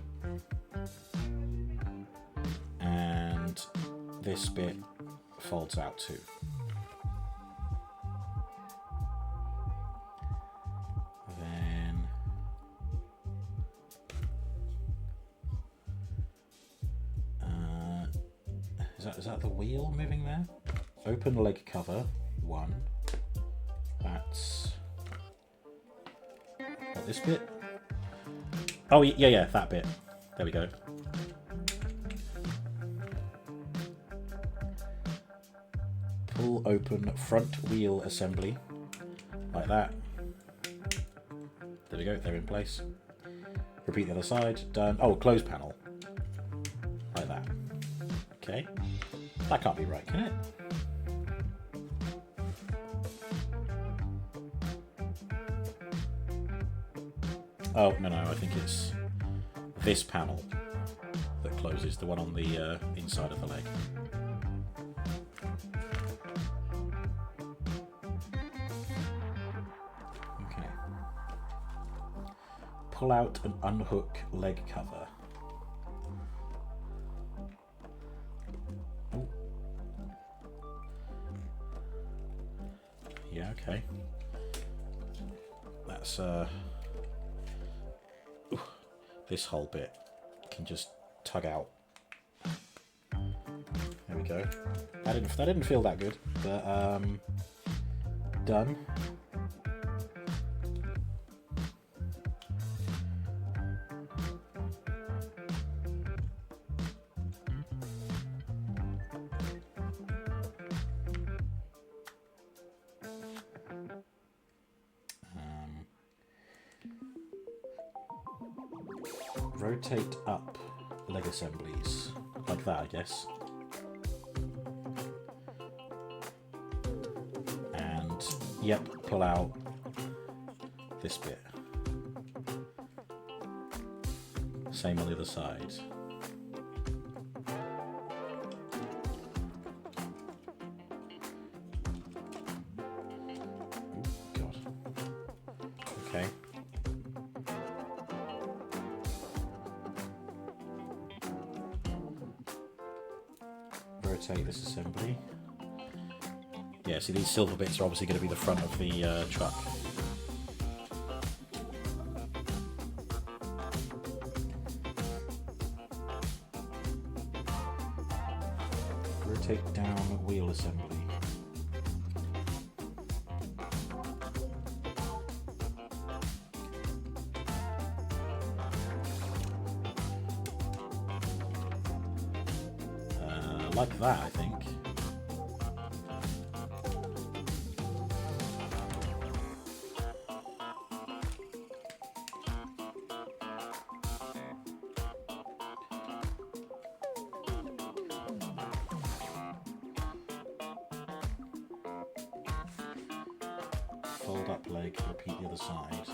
And this bit folds out too. Then is that the wheel moving there? Open leg cover, 1. That's this bit. Oh yeah, that bit. There we go. Pull open front wheel assembly, like that. There we go, they're in place. Repeat the other side, done. Oh, close panel, like that. Okay, that can't be right, can it? Oh, no, I think it's this panel that closes, the one on the inside of the leg. pull out and unhook leg cover. Ooh. Yeah, okay. That's this whole bit can just tug out. There we go. That didn't feel that good, but done. Rotate up leg assemblies, like that, I guess. And, yep, pull out this bit. Same on the other side. Oh, God. Okay. Rotate this assembly. Yeah, see, these silver bits are obviously going to be the front of the truck. Rotate down wheel assembly. Like that, I think. Fold up leg, repeat the other side.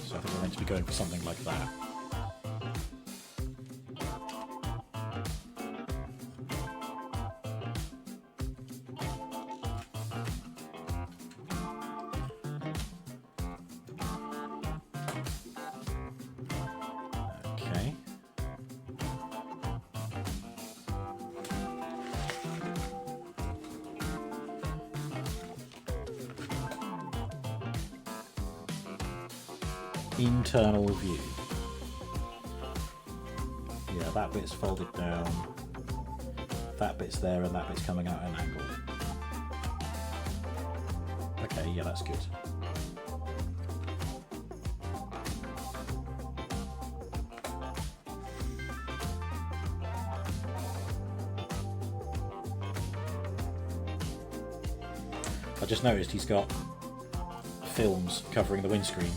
So I think we're meant to be going for something like that. Okay. Internal view. Yeah, that bit's folded down, that bit's there, and that bit's coming out at an angle. Okay, yeah, that's good. I just noticed he's got films covering the windscreen.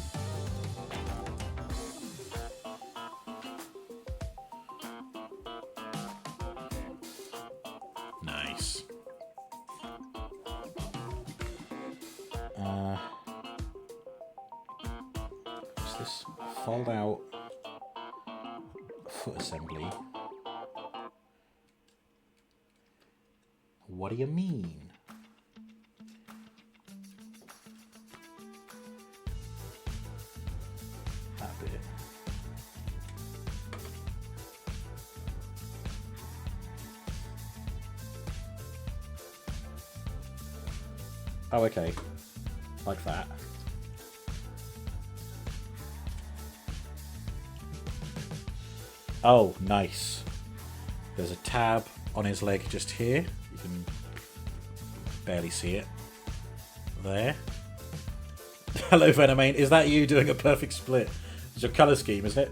Nice. What's this? Fold out foot assembly. What do you mean? That bit. Oh, okay. Like that. Oh, nice. There's a tab on his leg just here. You can barely see it. There. Hello, Venomane. Is that you doing a perfect split? It's your colour scheme, isn't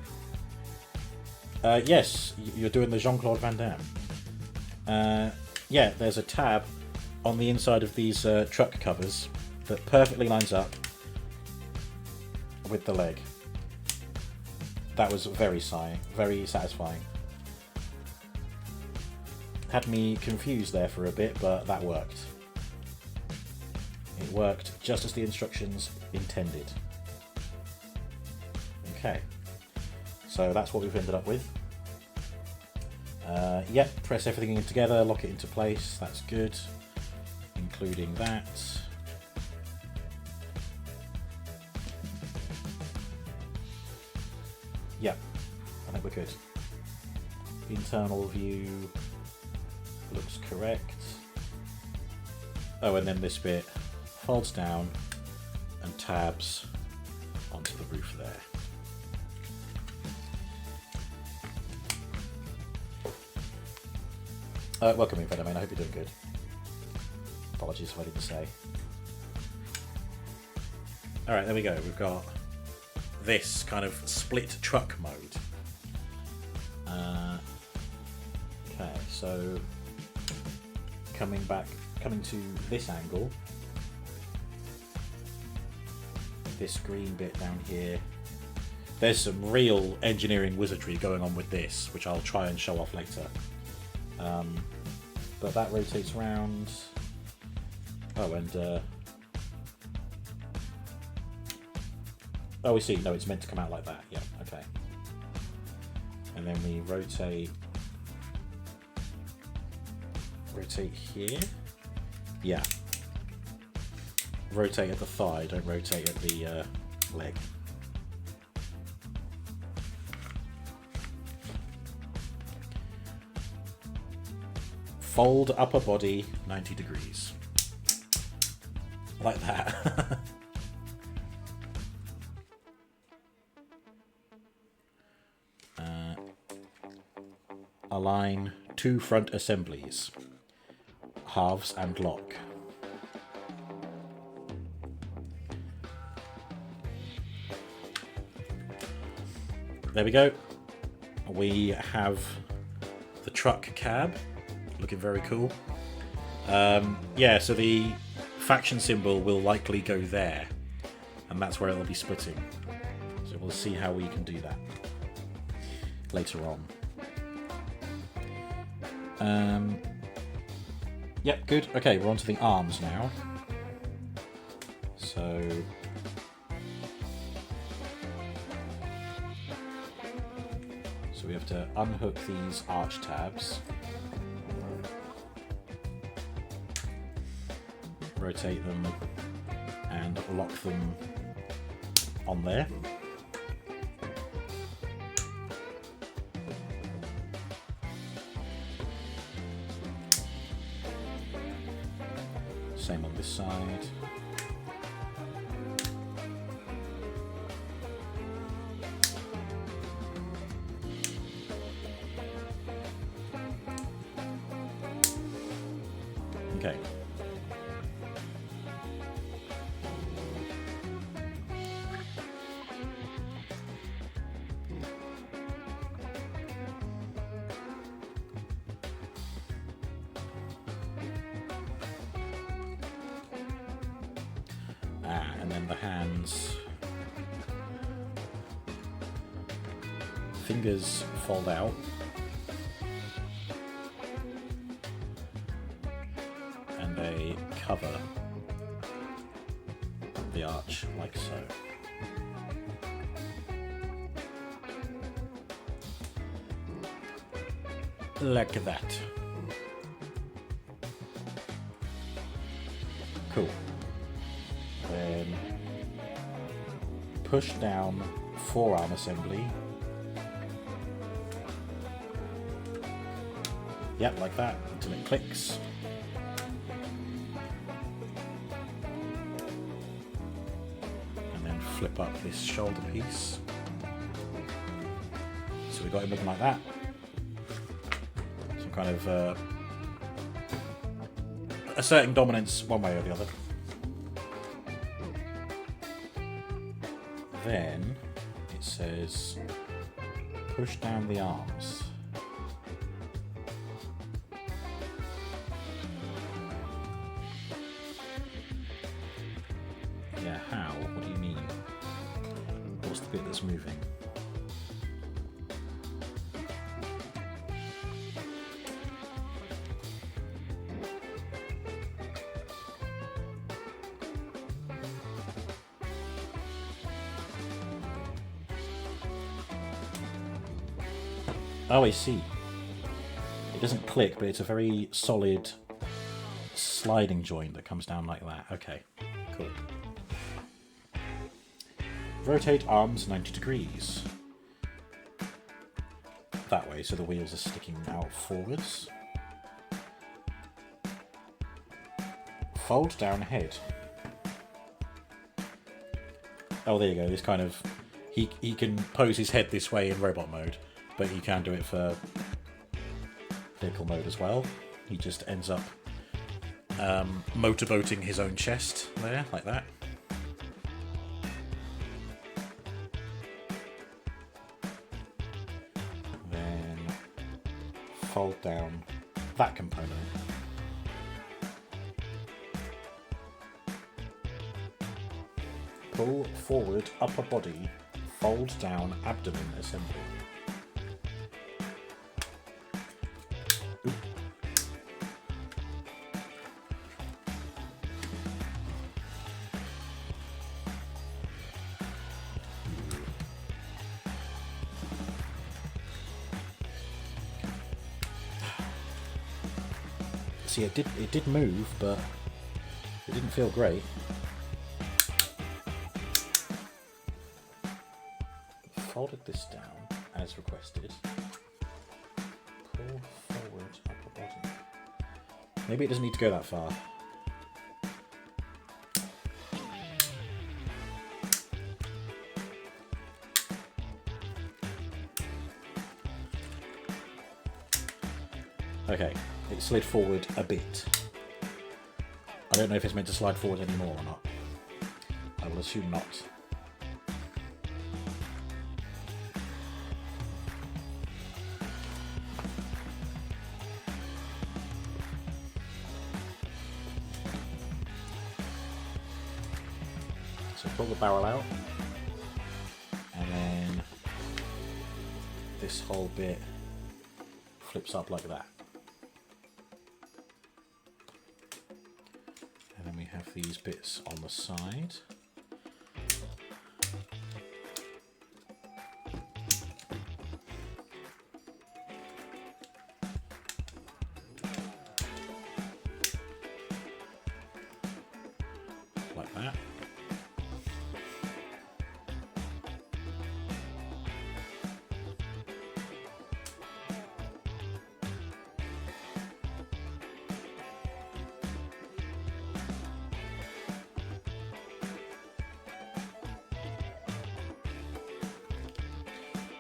it? Yes, you're doing the Jean-Claude Van Damme. Yeah, there's a tab on the inside of these truck covers that perfectly lines up with the leg. That was very satisfying. Had me confused there for a bit, but that worked. It worked just as the instructions intended. Okay, so that's what we've ended up with. Yep, press everything in together, lock it into place, that's good, including that. Yep, I think we're good. Internal view looks correct. Oh, and then this bit folds down and tabs onto the roof there. Welcome in, Venom. I hope you're doing good. Apologies if I didn't say. Alright, there we go. We've got this kind of split truck mode. Okay, so coming to this angle, this green bit down here, there's some real engineering wizardry going on with this, which I'll try and show off later. But that rotates round. Oh, and oh, we see. No, it's meant to come out like that. Yeah, okay. And then we rotate here. Yeah. Rotate at the thigh. Don't rotate at the leg. Fold upper body 90 degrees. Like that. Align two front assemblies. Halves and lock. There we go. We have the truck cab. Looking very cool. Yeah, so the faction symbol will likely go there, and that's where it'll be splitting. So we'll see how we can do that later on. Yep, good. Okay, we're on to the arms now. So we have to unhook these arch tabs. Rotate them and lock them on there. Same on this side. Okay. And then the hands. Fingers fold out. And they cover the arch like so. Like that. Cool. Then push down forearm assembly. Yep, like that, until it clicks. And then flip up this shoulder piece. So we got him looking like that. Some kind of asserting dominance one way or the other. Then it says push down the arms. Yeah, how? What do you mean? What's the bit that's moving? Oh, I see. It doesn't click, but it's a very solid sliding joint that comes down like that. Okay, cool. Rotate arms 90 degrees. That way, so the wheels are sticking out forwards. Fold down head. Oh, there you go. This kind of... He can pose his head this way in robot mode, but he can do it for vehicle mode as well. He just ends up motorboating his own chest there, like that. Then fold down that component. Pull forward upper body, fold down abdomen assembly. Oop. See, it did move, but it didn't feel great. Folded this down as requested. Pull forward upper body. Maybe it doesn't need to go that far. Okay, it slid forward a bit. I don't know if it's meant to slide forward anymore or not. I will assume not. So pull the barrel out, and then this whole bit flips up like that. And then we have these bits on the side. Like that.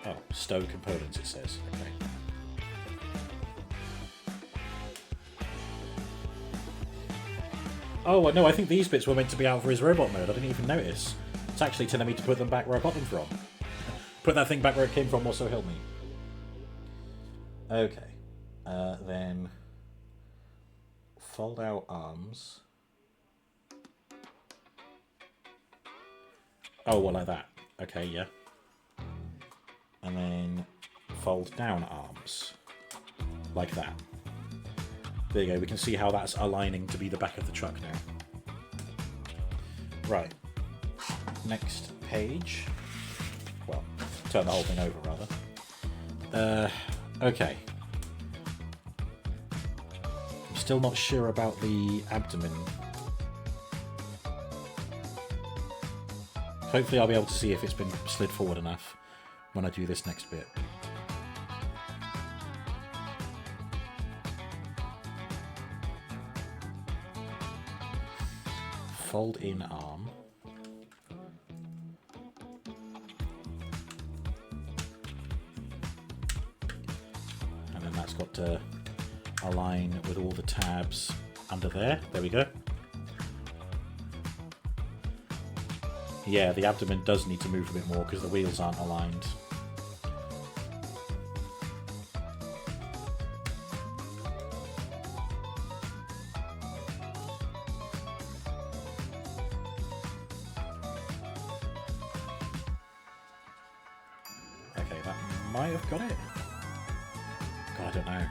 Oh, stow components, it says. Okay. Oh, no, I think these bits were meant to be out for his robot mode. I didn't even notice. It's actually telling me to put them back where I got them from. Put that thing back where it came from, or so help me. Okay. Then fold out arms. Oh, well, like that. Okay, yeah. And then fold down arms. Like that. There you go, we can see how that's aligning to be the back of the truck now. Right. Next page. Well, turn the whole thing over, rather. Okay. I'm still not sure about the abdomen. Hopefully I'll be able to see if it's been slid forward enough when I do this next bit. Fold in arm. And then that's got to align with all the tabs under there. There we go. Yeah, the abdomen does need to move a bit more because the wheels aren't aligned. Okay, that might have got it. God, I don't know.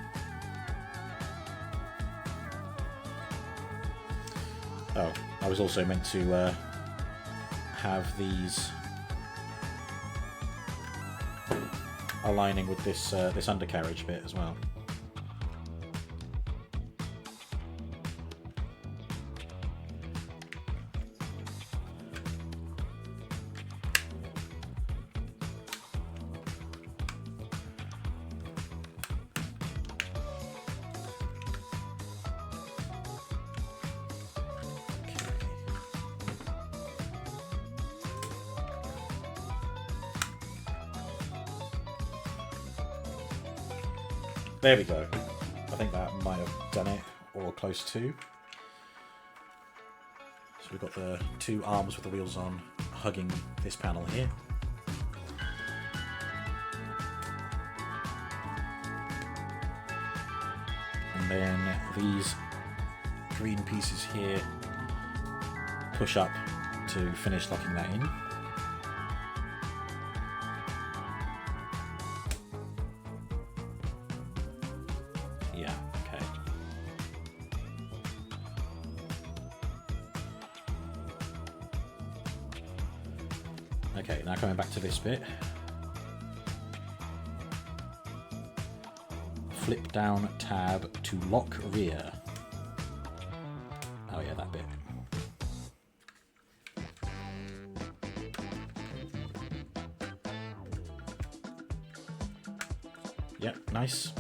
Oh, I was also meant to have these aligning with this this undercarriage bit as well. There we go. I think that might have done it, or close to. So we've got the two arms with the wheels on hugging this panel here. And then these green pieces here push up to finish locking that in. Yeah, okay. Okay, now coming back to this bit. Flip down tab to lock rear. Oh yeah, that bit. Yep, nice.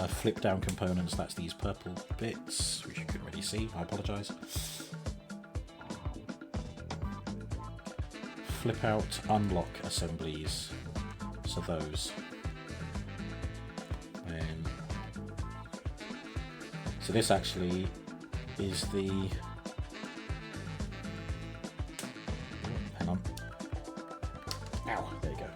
Flip down components, that's these purple bits, which you couldn't really see, I apologise. Flip out unlock assemblies, so those. And so this actually is the, hang on, ow, there you go.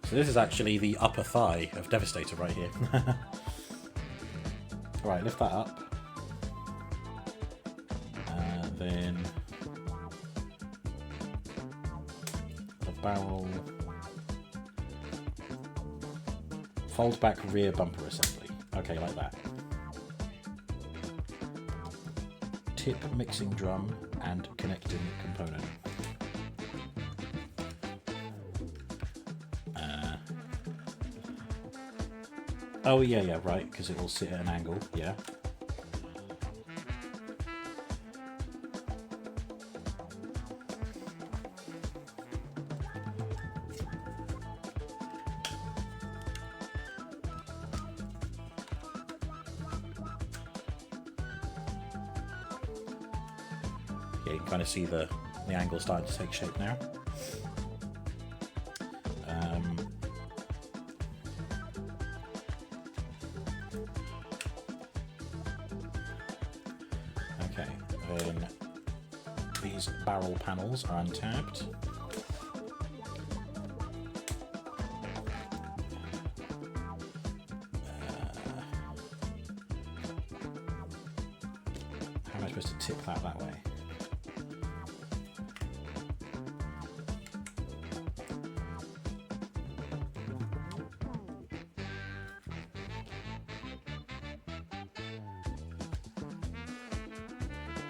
So this is actually the upper thigh of Devastator right here. Right, lift that up. Then the barrel, fold back rear bumper assembly. Okay, like that. Tip mixing drum and connecting component. Oh yeah, right, because it will sit at an angle, yeah. Yeah, you can kind of see the angle starting to take shape now. Okay, then these barrel panels are untabbed. How am I supposed to tip that way?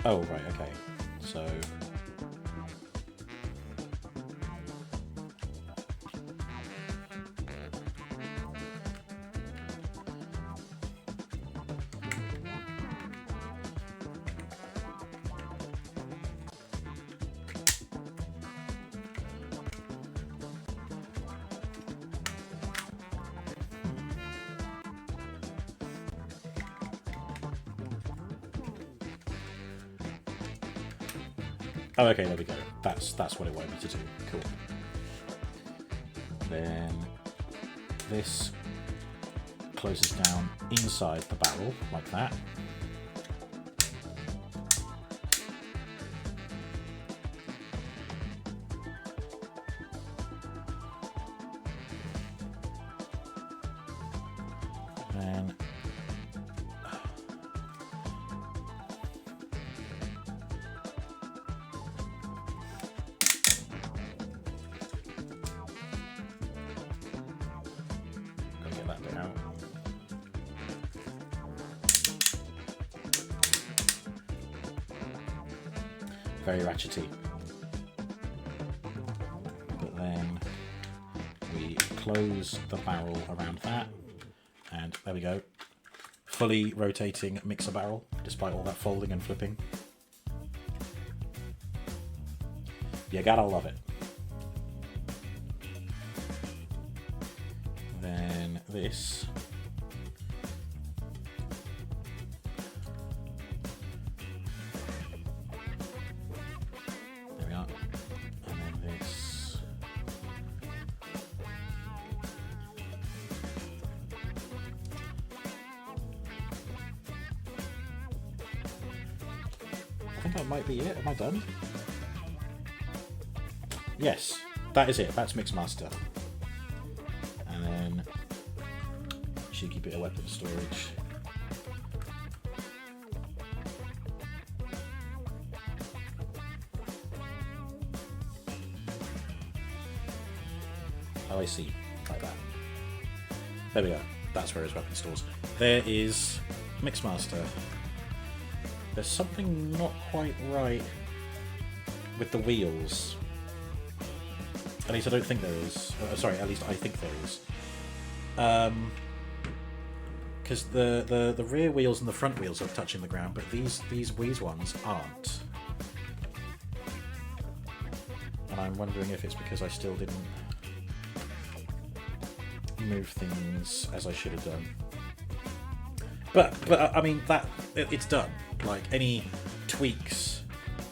Oh, right, okay. So... Oh, okay, there we go. That's what it wanted me to do. Cool. Then this closes down inside the barrel, like that. Then that bit out. Very ratchety. But then we close the barrel around that, and there we go. Fully rotating mixer barrel, despite all that folding and flipping. You gotta love it. Then this. There we think that might be it. Am I done? Yes, that is it. That's Mixmaster. And then cheeky bit of weapon storage. Oh, I see. Like that. There we go. That's where his weapon stores. There is Mixmaster. There's something not quite right with the wheels. At least I don't think there is. Sorry, at least I think there is. Because the rear wheels and the front wheels are touching the ground, but these ones aren't. And I'm wondering if it's because I still didn't move things as I should have done. But I mean that it's done. Like any tweaks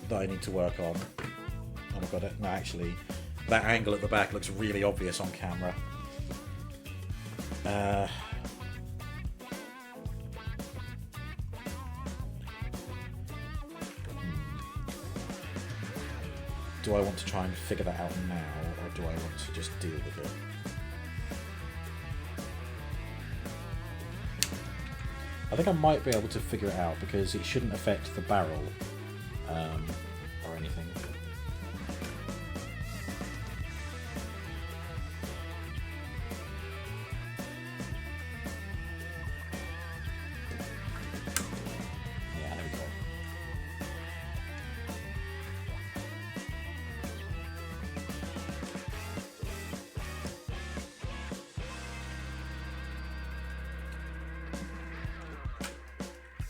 that I need to work on. Oh my god! No, actually, that angle at the back looks really obvious on camera. Do I want to try and figure that out now, or do I want to just deal with it? I think I might be able to figure it out because it shouldn't affect the barrel or anything. Yeah, there we go.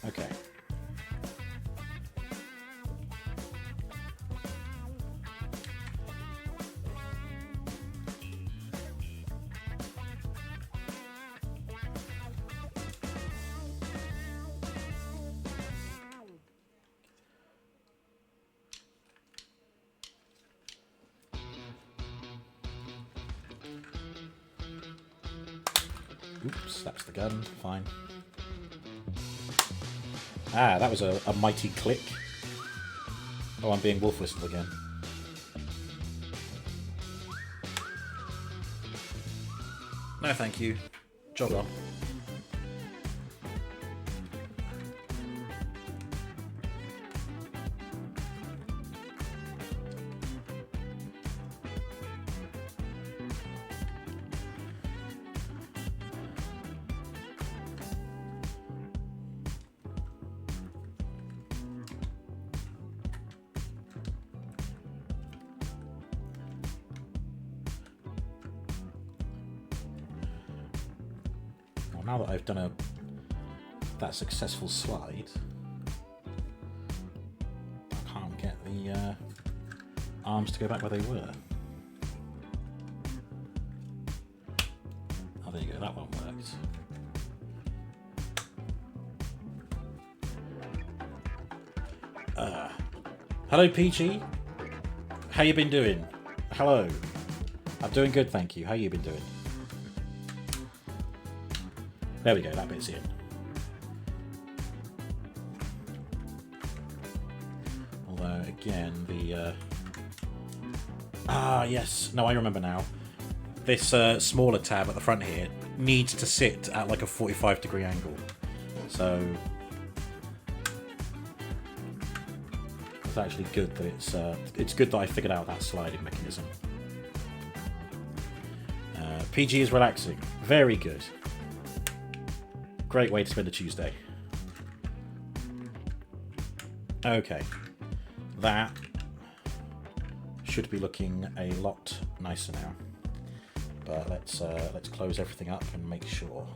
Okay. Oops, that's the gun. Fine. Ah, that was a mighty click. Oh, I'm being wolf whistled again. No, thank you. Jog on. Now that I've done that successful slide, I can't get the arms to go back where they were. Oh, there you go, that one worked. Hello, PG. How you been doing? Hello. I'm doing good, thank you. How you been doing? There we go, that bit's in. Although, again, the... yes. No, I remember now. This smaller tab at the front here needs to sit at like a 45-degree angle. So... it's actually good that it's good that I figured out that sliding mechanism. PG is relaxing. Very good. Great way to spend a Tuesday. Okay, that should be looking a lot nicer now. But let's close everything up and make sure.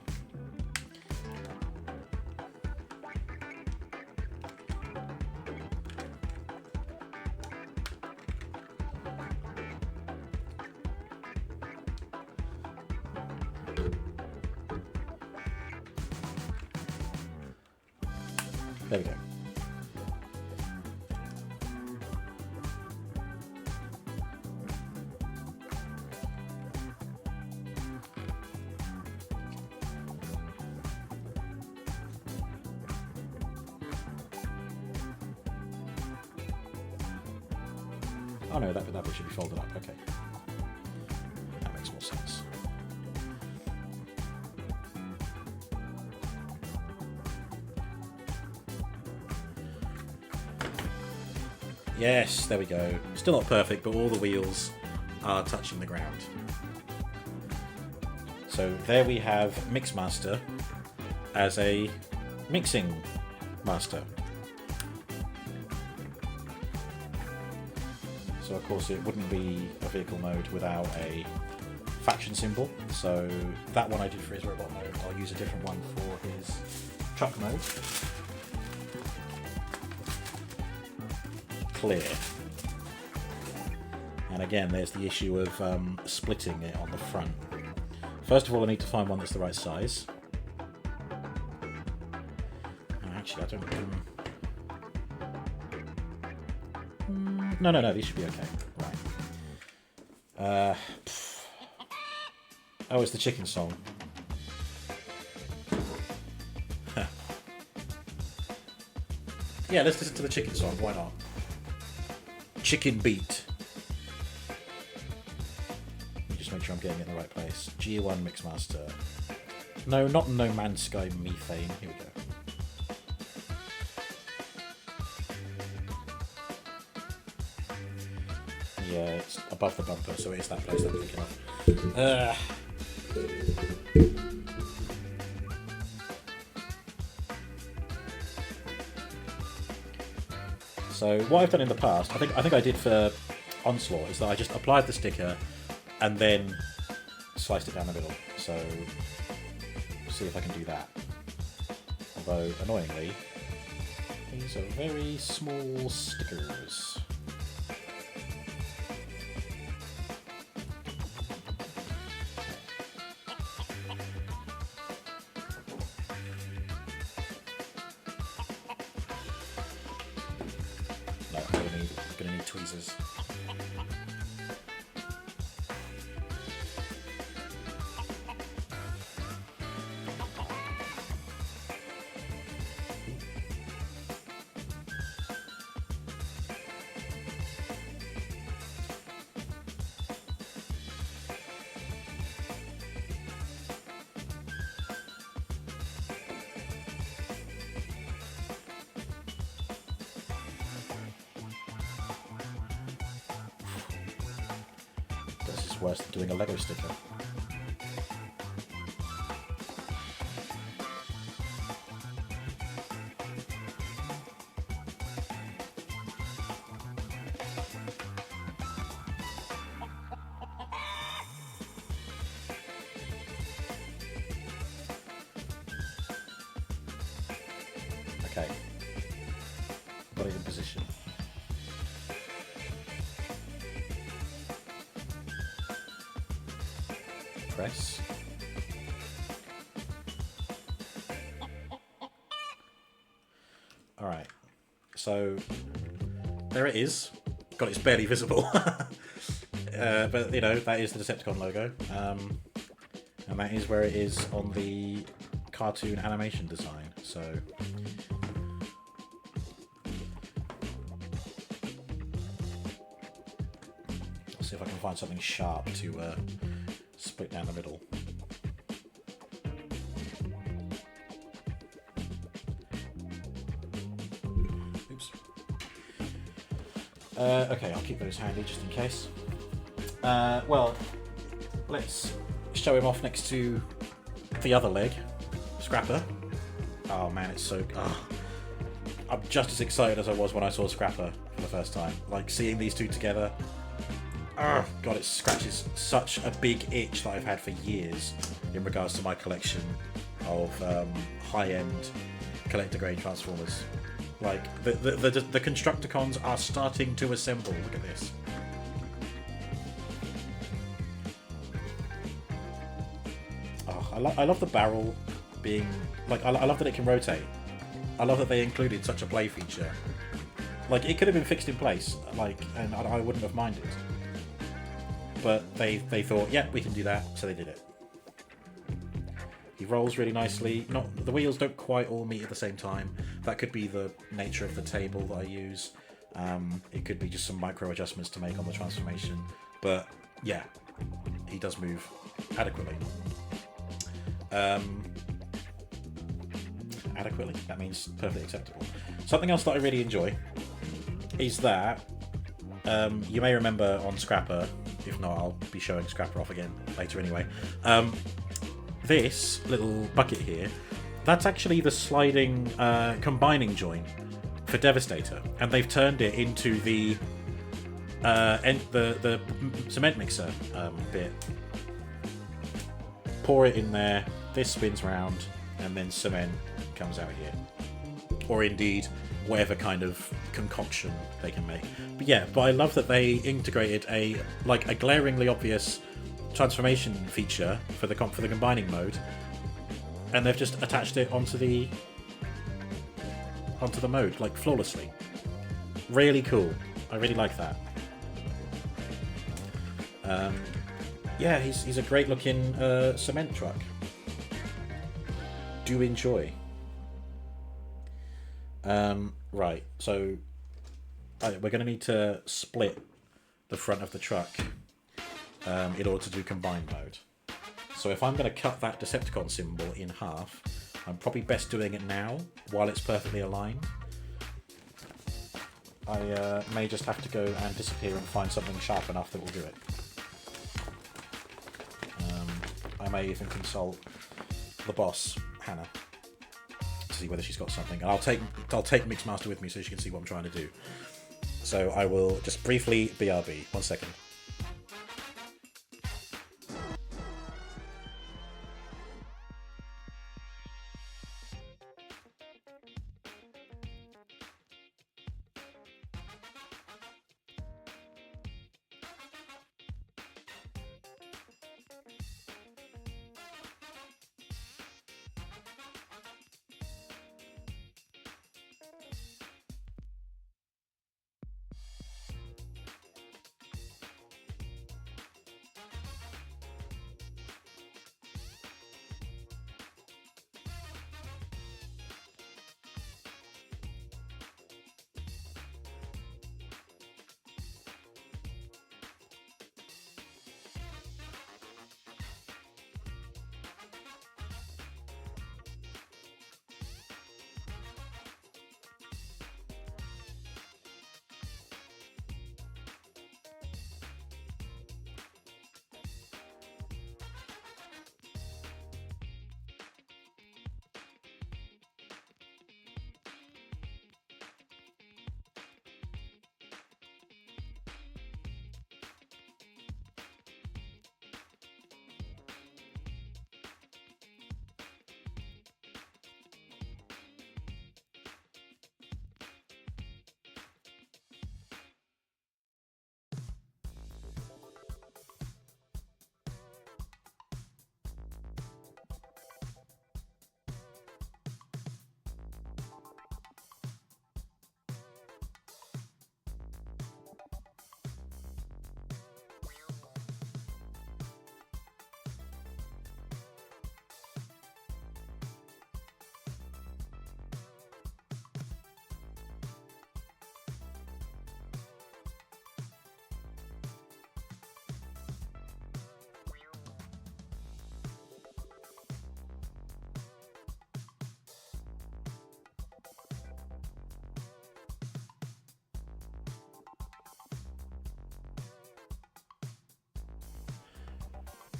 There we go. Oh no, that bit should be folded up. Okay. That makes more sense. Yes, there we go. Still not perfect, but all the wheels are touching the ground. So there we have Mixmaster as a mixing master. So of course it wouldn't be a vehicle mode without a faction symbol. So that one I did for his robot mode. I'll use a different one for his truck mode. Clear. And again, there's the issue of splitting it on the front. First of all, I need to find one that's the right size. Actually, I don't know. No, these should be okay. Right. Oh, it's the chicken song. Yeah, let's listen to the chicken song. Why not? Chicken beat. Let me just make sure I'm getting it in the right place. G1 Mixmaster. No, not No Man's Sky Methane. Here we go. Yeah, it's above the bumper, so it is that place I'm thinking of. So what I've done in the past, I think I did for Onslaught, is that I just applied the sticker and then sliced it down the middle. So we'll see if I can do that. Although annoyingly, these are very small stickers. No, I'm gonna need tweezers. This is worse than doing a Lego sticker. Okay. Got it in position. Press. Alright, so there it is. God, it's barely visible. But, you know, that is the Decepticon logo. And that is where it is on the cartoon animation design. So I'll see if I can find something sharp to split down the middle. Oops. Okay, I'll keep those handy just in case. Well, let's show him off next to the other leg, Scrapper. Oh man, it's so... Oh. I'm just as excited as I was when I saw Scrapper for the first time. Like, seeing these two together... Oh, God, it scratches such a big itch that I've had for years in regards to my collection of high-end collector-grade Transformers. Like, the Constructicons are starting to assemble. Look at this. Oh, I love the barrel being... Like, I love that it can rotate. I love that they included such a play feature. Like, it could have been fixed in place, like, and I wouldn't have minded. But they thought, yeah, we can do that, so they did it. He rolls really nicely. The wheels don't quite all meet at the same time. That could be the nature of the table that I use. It could be just some micro adjustments to make on the transformation, but yeah, he does move adequately. Adequately, that means perfectly acceptable. Something else that I really enjoy is that you may remember on Scrapper, if not I'll be showing Scrapper off again later anyway, this little bucket here, that's actually the sliding combining joint for Devastator, and they've turned it into the cement mixer bit. Pour it in there, this spins round, and then cement comes out here. Or indeed, whatever kind of concoction they can make. But yeah, but I love that they integrated a glaringly obvious transformation feature for the combining mode, and they've just attached it onto the mode like flawlessly. Really cool. I really like that. Yeah, he's a great looking cement truck. Do enjoy. Right, so we're going to need to split the front of the truck in order to do combined mode. So if I'm going to cut that Decepticon symbol in half, I'm probably best doing it now while it's perfectly aligned. I may just have to go and disappear and find something sharp enough that will do it. I may even consult the boss, Hannah, to see whether she's got something. And I'll take Mixmaster with me so she can see what I'm trying to do. So I will just briefly BRB. 1 second.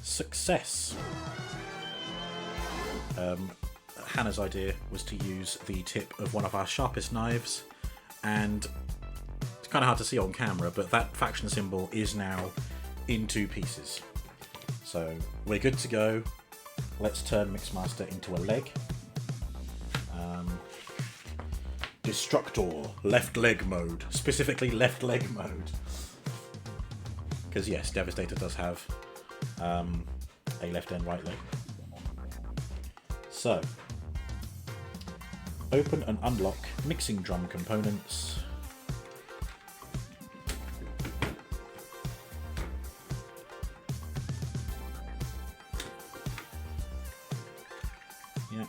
Success. Hannah's idea was to use the tip of one of our sharpest knives, and it's kind of hard to see on camera, but that faction symbol is now in 2 pieces. So we're good to go. Let's turn Mixmaster into a leg. Destructor, left leg mode. Specifically left leg mode. Because yes, Devastator does have a left and right leg. So, open and unlock mixing drum components. Yeah.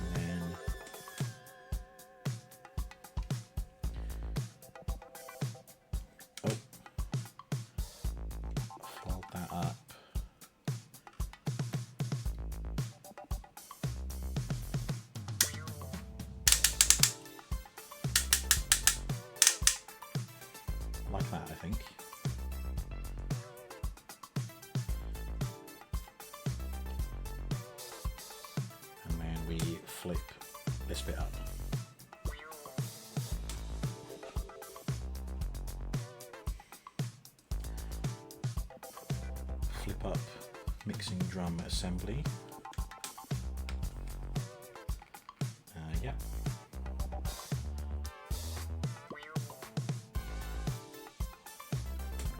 And then flip this bit up. Flip up mixing drum assembly. Yeah.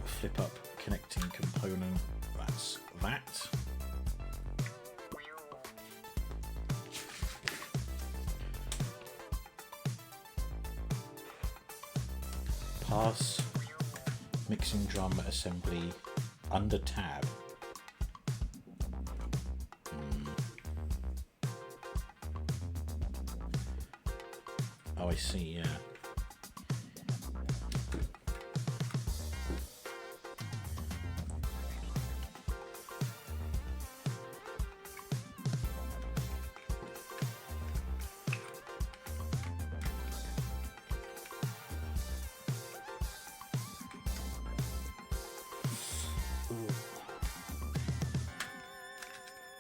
Flip up connecting component, that's that. Pass mixing drum assembly under tab. Oh, I see, yeah.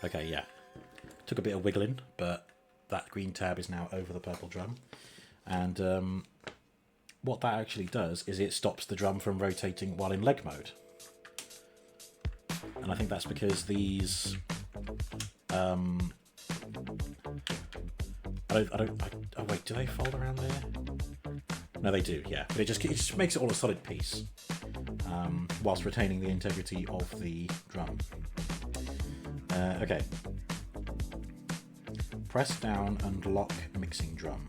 Okay, yeah. Took a bit of wiggling, but that green tab is now over the purple drum. And what that actually does is it stops the drum from rotating while in leg mode. And I think that's because these... oh wait, do they fold around there? No, they do, yeah. But it just makes it all a solid piece, whilst retaining the integrity of the drum. Okay. Press down and lock mixing drum.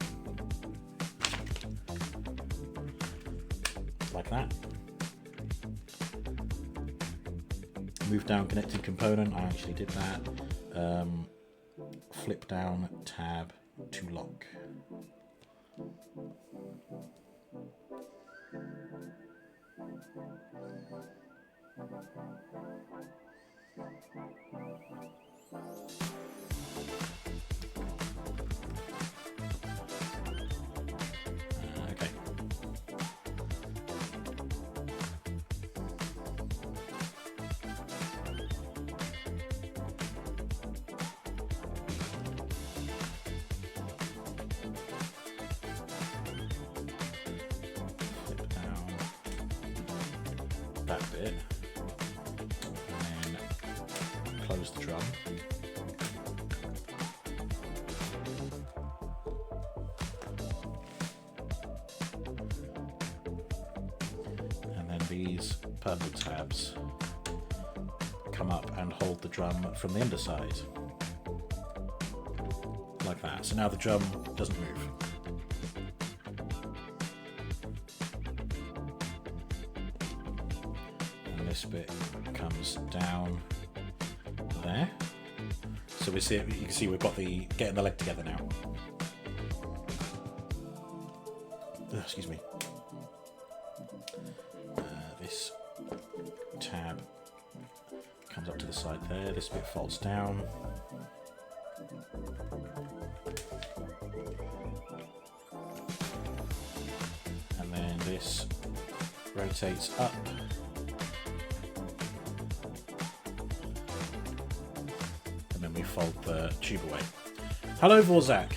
Like that. Move down connecting component. I actually did that. Flip down tab to lock. Okay. Flip down that bit. Close the drum. And then these purple tabs come up and hold the drum from the underside. Like that. So now the drum doesn't move. And this bit comes down there. So we see, you can see we've got the getting the leg together now. Excuse me. This tab comes up to the side there. This bit folds down. And then this rotates up. Fold the tube away. Hello Vorzak,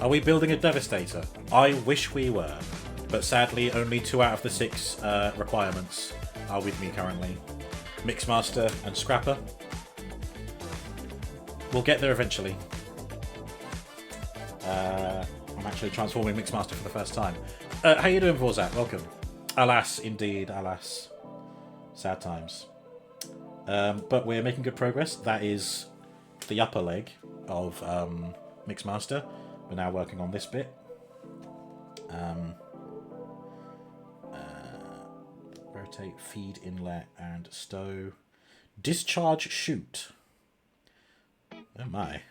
are we building a Devastator? I wish we were, but sadly only 2 out of the 6 requirements are with me currently. Mixmaster and Scrapper. We'll get there eventually. I'm actually transforming Mixmaster for the first time. How you doing Vorzak? Welcome. Alas, indeed, alas. Sad times. But we're making good progress. That is the upper leg of Mixmaster. We're now working on this bit. Rotate, feed, inlet, and stow. Discharge, shoot. Oh my.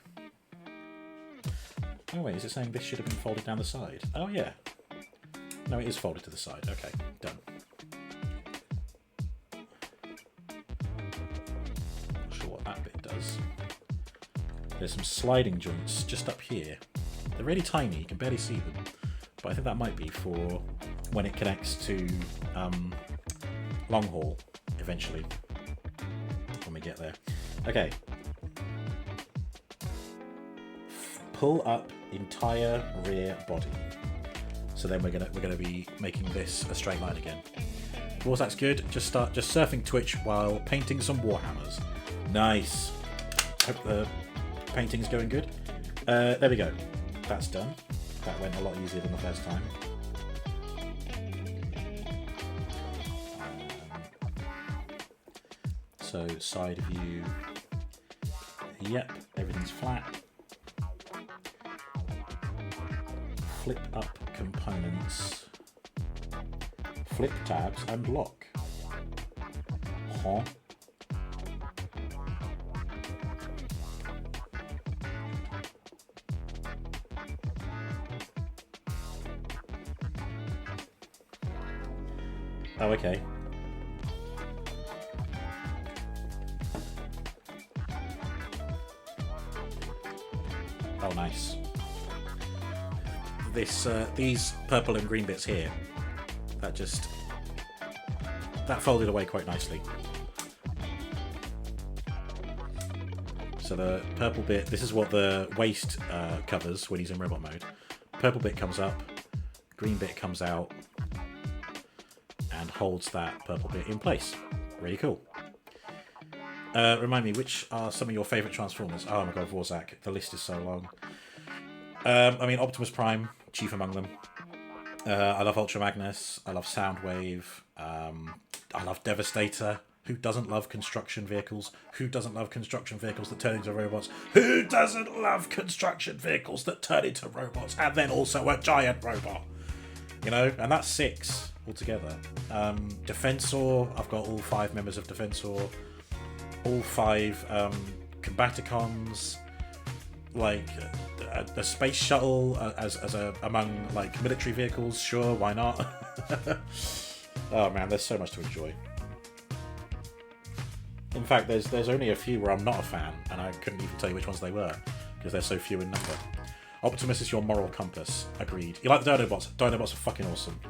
Oh wait, is it saying this should have been folded down the side? Oh yeah. No, it is folded to the side. Okay, done. Not sure what that bit does. There's some sliding joints just up here. They're really tiny, you can barely see them. But I think that might be for when it connects to long haul eventually. When we get there. Okay. pull up entire rear body. So then we're gonna be making this a straight line again. Well, that's good. Just surfing Twitch while painting some Warhammers. Nice. Hope the painting's going good. There we go. That's done. That went a lot easier than the first time. So side view. Yep, everything's flat. Flip up components. Flip tabs and lock. Huh? Oh, okay. Oh, nice. These purple and green bits here, that folded away quite nicely. So the purple bit, this is what the waist covers when he's in robot mode. Purple bit comes up, green bit comes out, and holds that purple bit in place. Really cool. Remind me, which are some of your favourite Transformers? Oh my god, Vorzak, the list is so long. I mean, Optimus Prime, chief among them. I love Ultra Magnus, I love Soundwave, I love Devastator. Who doesn't love construction vehicles? Who doesn't love construction vehicles that turn into robots? Who doesn't love construction vehicles that turn into robots and then also a giant robot? You know, and that's 6 altogether. Defensor, I've got all 5 members of Defensor, all 5 Combaticons, like a space shuttle as among like military vehicles. Sure, why not? Oh man, there's so much to enjoy. In fact, there's only a few where I'm not a fan, and I couldn't even tell you which ones they were because they're so few in number. Optimus is your moral compass. Agreed. You like the Dinobots? Dinobots are fucking awesome.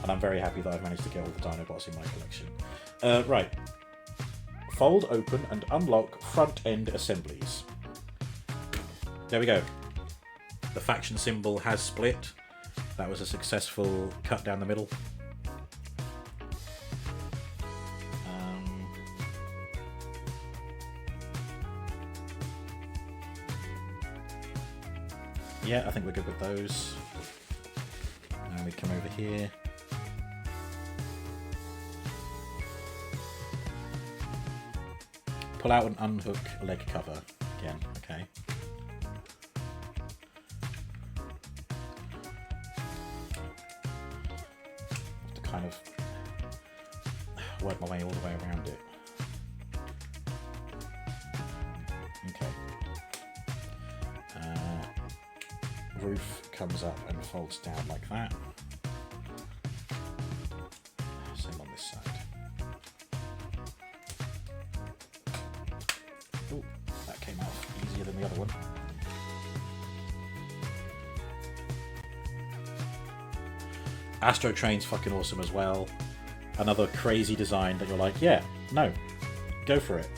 And I'm very happy that I've managed to get all the Dinobots in my collection. Right. Fold open and unlock front end assemblies. There we go. The faction symbol has split. That was a successful cut down the middle. Yeah, I think we're good with those. Now we come over here. Pull out and unhook leg cover again, okay. Have to kind of work my way all the way around it. Okay. Roof comes up and folds down like that. Same on this side. Oh, that came off easier than the other one. Astro Train's fucking awesome as well. Another crazy design that you're like, yeah, no, go for it.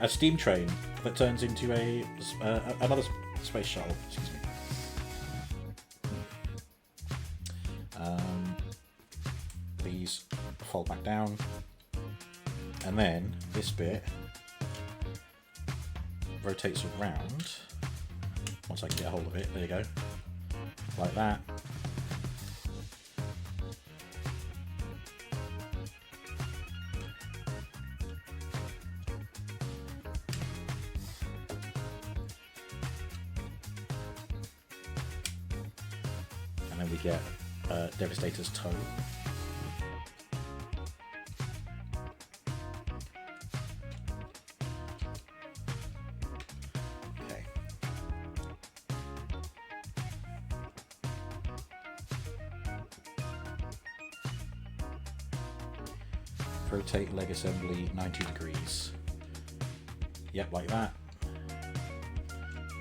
A steam train that turns into another space shuttle. Excuse me. These fold back down, and then this bit rotates around once I can get a hold of it. There you go, like that. And then we get Devastator's toe. Rotate leg assembly 90 degrees. Yep, like that.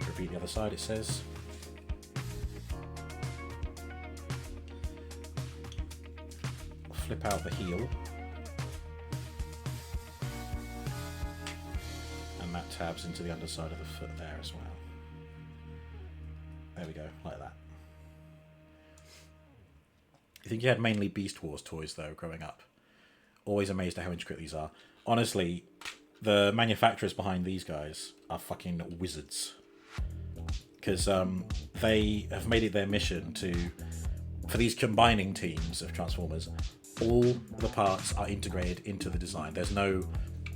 Repeat the other side, it says. Flip out the heel. And that tabs into the underside of the foot there as well. There we go, like that. I think you had mainly Beast Wars toys, though, growing up. Always amazed at how intricate these are. Honestly, the manufacturers behind these guys are fucking wizards. Because they have made it their mission to, for these combining teams of Transformers, all the parts are integrated into the design. There's no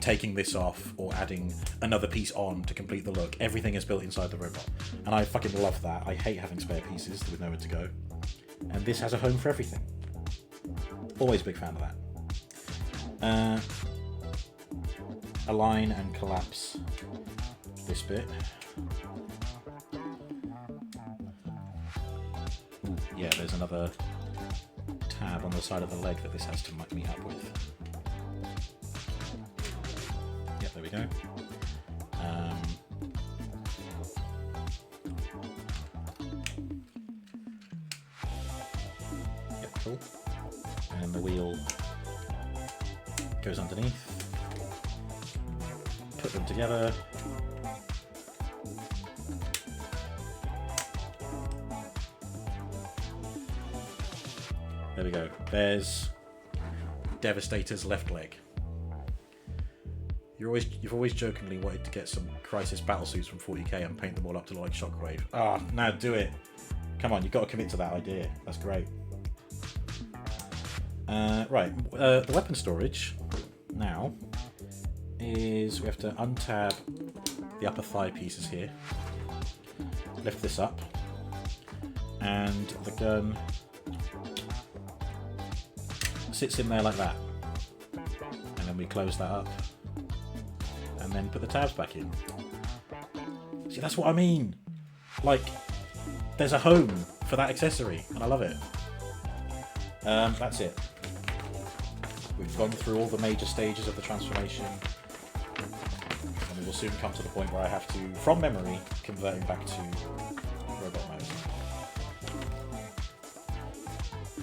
taking this off or adding another piece on to complete the look. Everything is built inside the robot. And I fucking love that. I hate having spare pieces with nowhere to go. And this has a home for everything. Always a big fan of that. Align and collapse this bit. Yeah, there's another tab on the side of the leg that this has to meet up with. Yep, there we go. Yep, cool. And the wheel goes underneath. Put them together. There we go. There's Devastator's left leg. You've always jokingly wanted to get some Crisis battlesuits from 40k and paint them all up to look like Shockwave. Ah, now do it. Come on, you've got to commit to that idea. That's great. Right, the weapon storage now is we have to untab the upper thigh pieces here, lift this up, and the gun sits in there like that, and then we close that up and then put the tabs back in. See, that's what I mean, like there's a home for that accessory and I love it. That's it. We've gone through all the major stages of the transformation, and we will soon come to the point where I have to, from memory, convert him back to robot mode.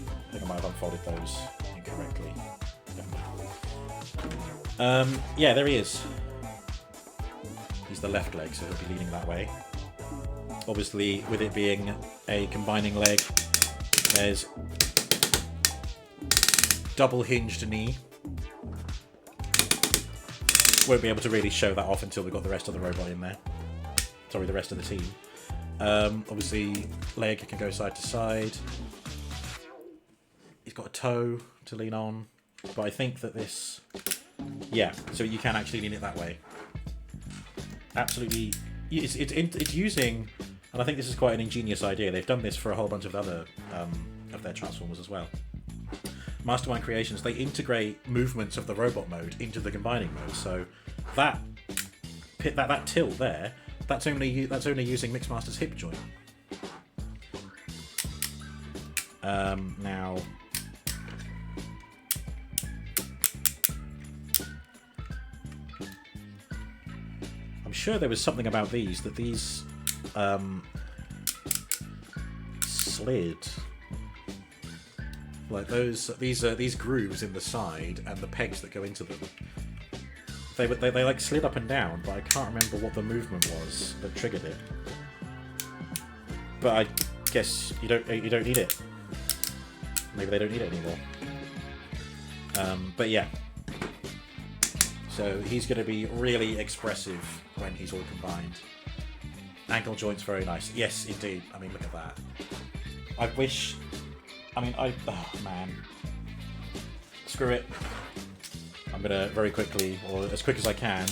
I think I might have unfolded those incorrectly. Yeah, there he is. He's the left leg, so he'll be leaning that way. Obviously, with it being a combining leg, there's double hinged knee. Won't be able to really show that off until we've got the rest of the robot in there. Sorry, the rest of the team. Obviously, leg can go side to side. He's got a toe to lean on, but I think that this, yeah, so you can actually lean it that way. Absolutely, it's using, and I think this is quite an ingenious idea. They've done this for a whole bunch of other of their Transformers as well. Mastermind Creations, they integrate movements of the robot mode into the combining mode. So that tilt there, that's only using Mixmaster's hip joint. Now, I'm sure there was something about these that these slid. Like these grooves in the side and the pegs that go into them. They like slid up and down, but I can't remember what the movement was that triggered it. But I guess you don't need it. Maybe they don't need it anymore. But yeah. So he's going to be really expressive when he's all combined. Ankle joints very nice. Yes, indeed. I mean, look at that. I wish. Oh man. Screw it. I'm gonna very quickly, or as quick as I can,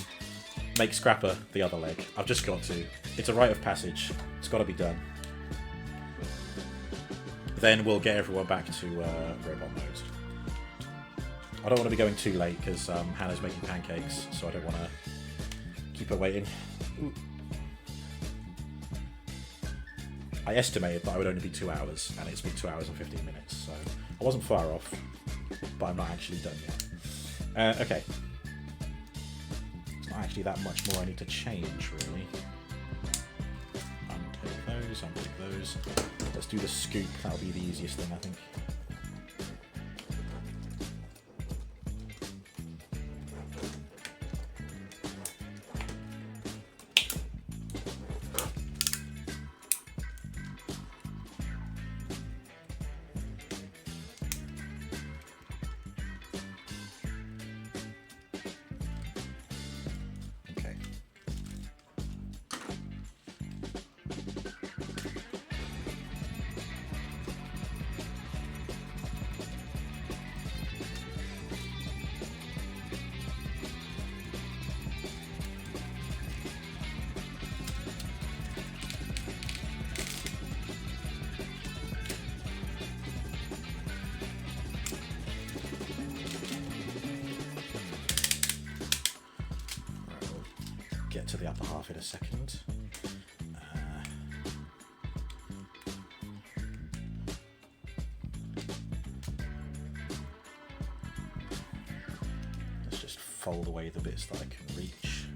make Scrapper the other leg. I've just got to. It's a rite of passage. It's got to be done. Then we'll get everyone back to robot mode. I don't want to be going too late because Hannah's making pancakes, so I don't want to keep her waiting. Ooh. I estimated that I would only be 2 hours, and it's been 2 hours and 15 minutes, so I wasn't far off, but I'm not actually done yet. Okay. It's not actually that much more I need to change, really. Unpick those. Let's do the scoop, that'll be the easiest thing, I think. a second. Let's just fold away the bits that I can reach.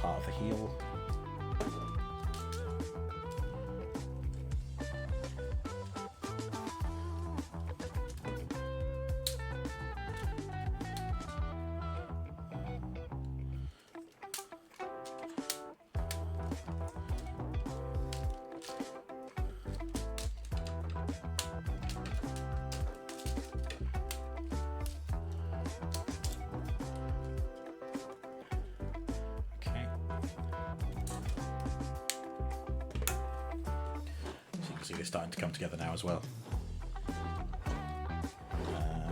Part of the heel. See, they're starting to come together now as well.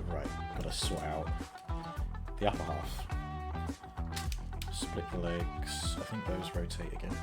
Right, got to sort out the upper half. Split the legs. I think those rotate again.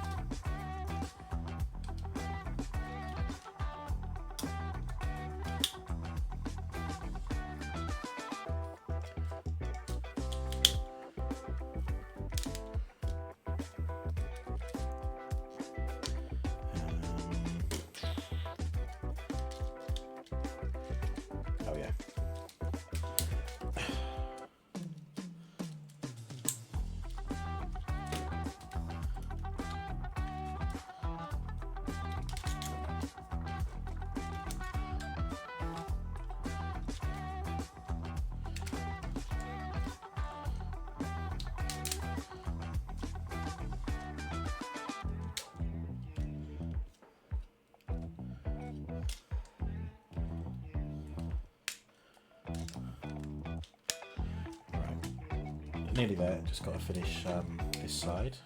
Nearly there, just got to finish this side.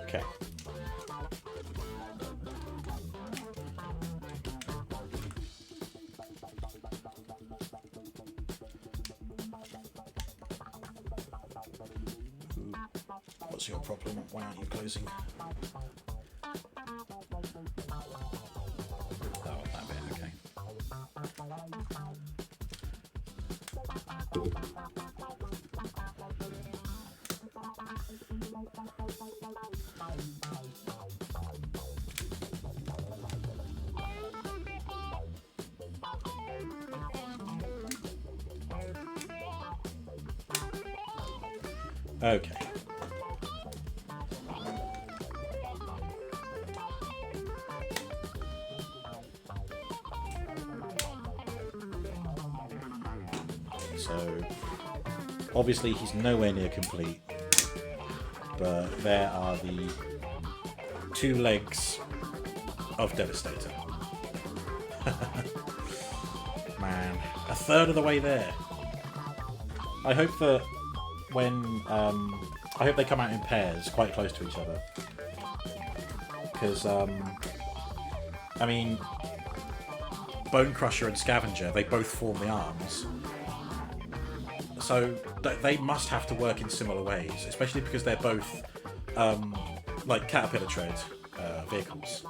Okay. What's your problem? Why aren't you closing? Oh, that bit, okay. Okay. So, obviously he's nowhere near complete, but there are the 2 legs of Devastator. Man. A third of the way there. I hope that when... I hope they come out in pairs, quite close to each other. Because, I mean... Bone Crusher and Scavenger, they both form the arms. So they must have to work in similar ways, especially because they're both like Caterpillar tread vehicles,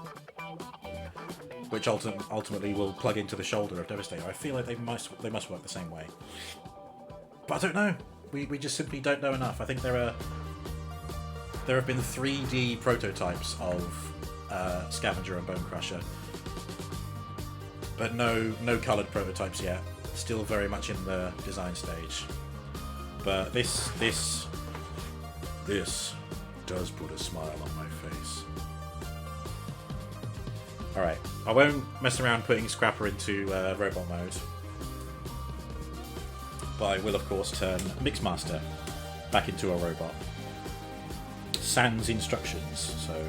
which ultimately will plug into the shoulder of Devastator. I feel like they must work the same way, but I don't know. We just simply don't know enough. I think there have been 3D prototypes of Scavenger and Bone Crusher, but no coloured prototypes yet. Still very much in the design stage. But this does put a smile on my face. Alright, I won't mess around putting Scrapper into robot mode. But I will of course turn Mixmaster back into a robot. Sans instructions, so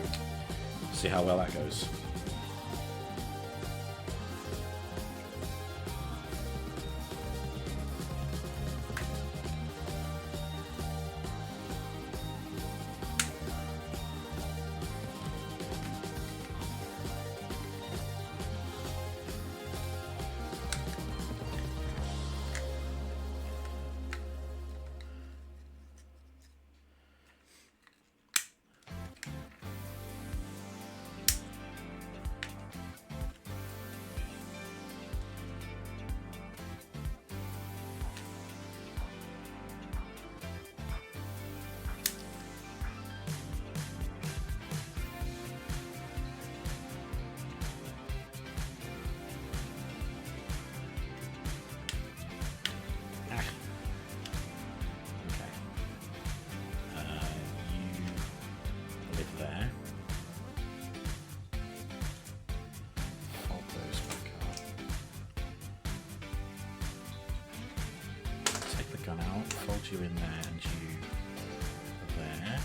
see how well that goes. You in there and you there.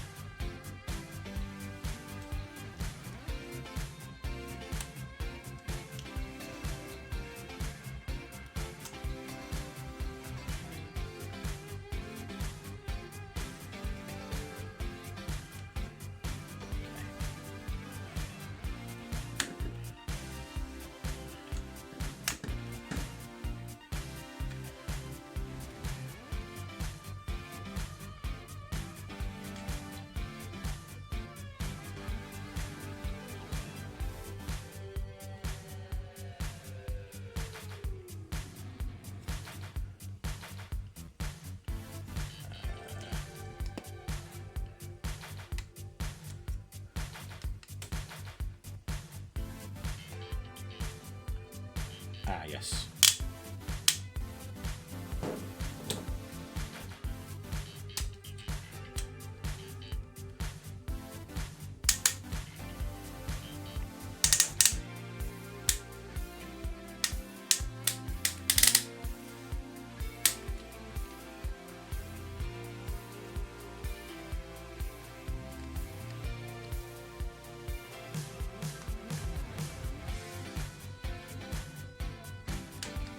Ah, yes.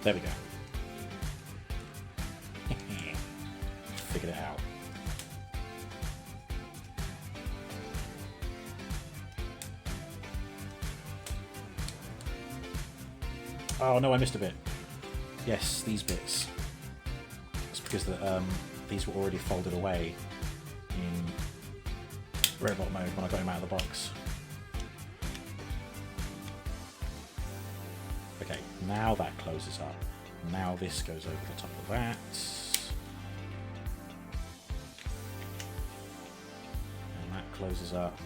There we go. Figured it out. Oh no, I missed a bit. Yes, these bits. It's because these were already folded away in robot mode when I got him out of the box. Okay, now that closes up. Now this goes over the top of that. And that closes up.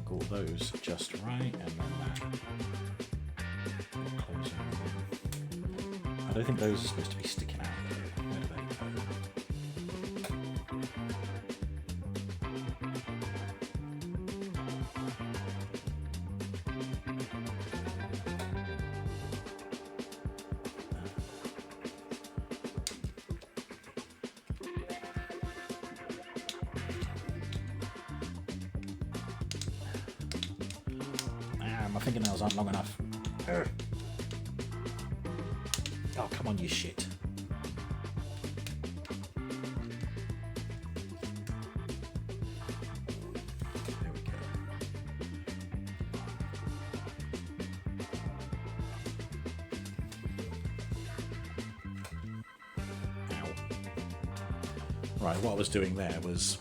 snuggle those just right, and then that. Close everything. I don't think those are supposed to be sticking out though. Where do they go? My fingernails aren't long enough. Oh, come on, you shit. There we go. Ow. Right, what I was doing there was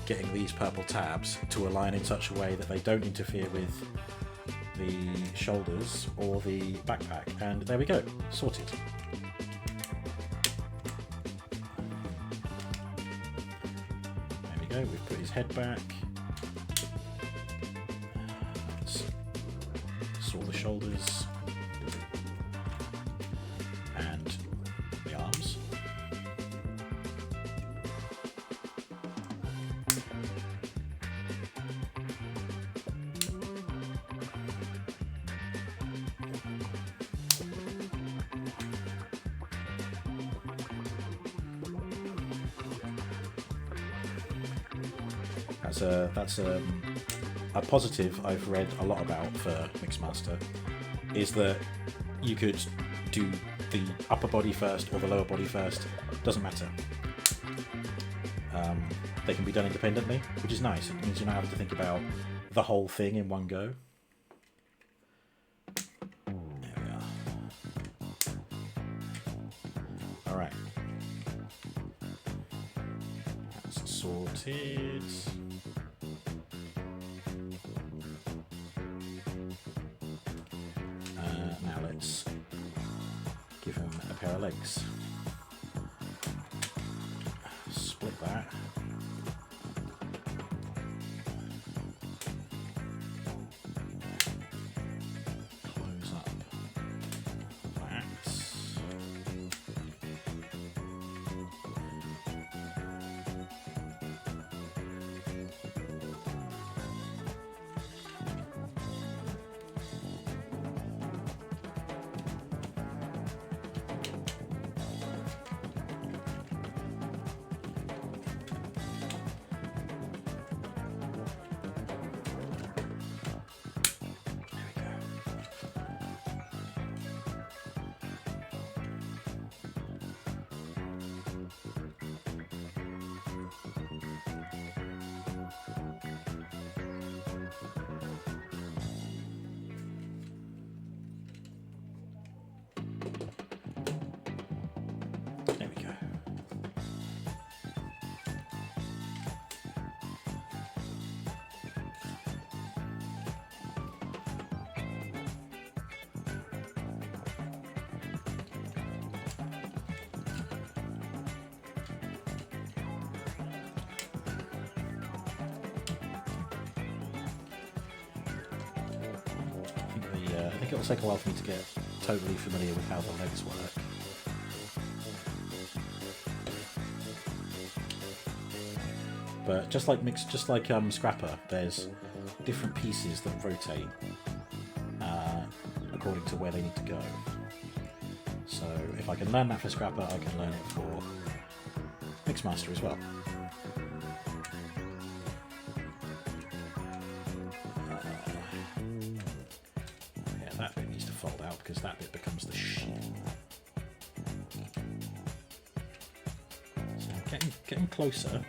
getting these purple tabs to align in such a way that they don't interfere with the shoulders or the backpack, and there we go, sorted. There we go, we've put his head back. Let's saw the shoulders and the arms. That's a positive I've read a lot about for Mixmaster, is that you could do the upper body first or the lower body first, doesn't matter. They can be done independently, which is nice. It means you're not having to think about the whole thing in one go. There we are. Alright. That's sorted. Now let's give him a pair of legs. Split that. Close up that. There we go. I think it'll take a while for me to get totally familiar with how the legs work. But just like Scrapper, there's different pieces that rotate according to where they need to go. So if I can learn that for Scrapper, I can learn it for Mixmaster as well. Yeah, that bit needs to fold out because that bit becomes the shit. So getting closer.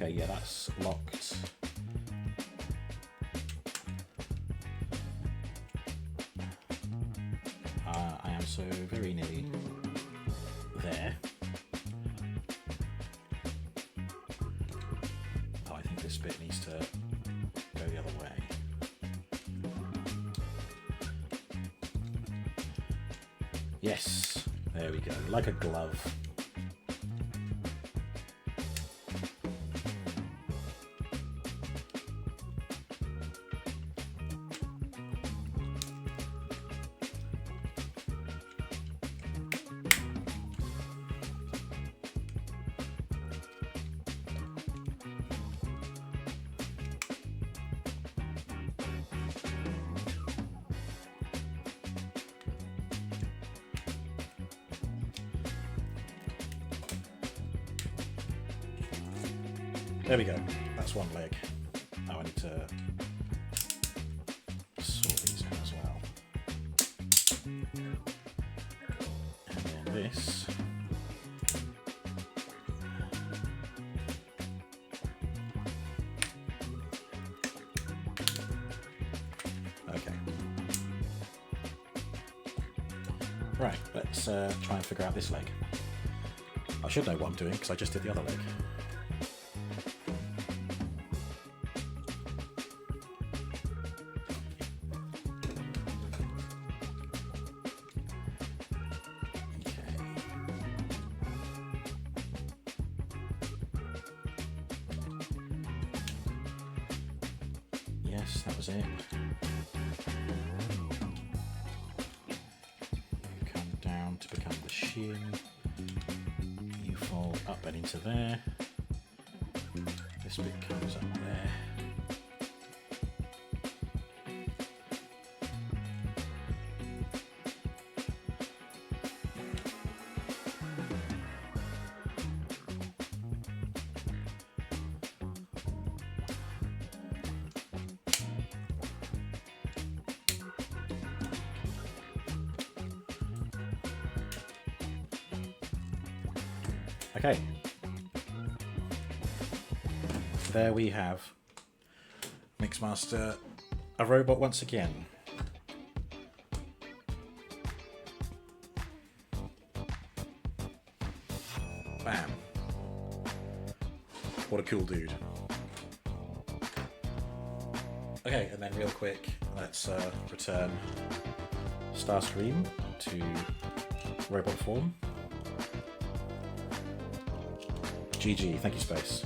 Okay, yeah, that's locked. I am so very nearly there. Oh, I think this bit needs to go the other way. Yes, there we go, like a glove. There we go, that's one leg. Now I need to sort these out as well. And then this. Okay. Right, let's try and figure out this leg. I should know what I'm doing because I just did the other leg. Yes, that was it. You come down to become the shin. You fold up and into there. This bit comes up there. Okay, there we have Mixmaster, a robot once again. Bam. What a cool dude. Okay, and then real quick, let's return Starscream to robot form. GG, thank you, Space.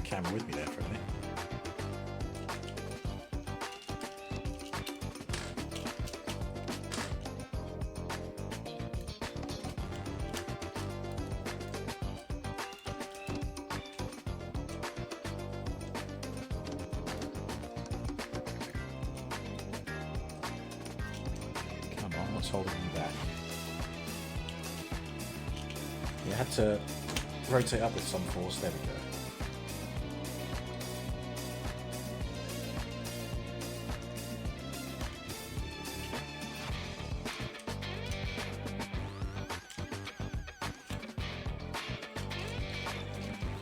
Camera with me there for a minute. Come on, what's holding me back? You had to rotate up with some force. There we go.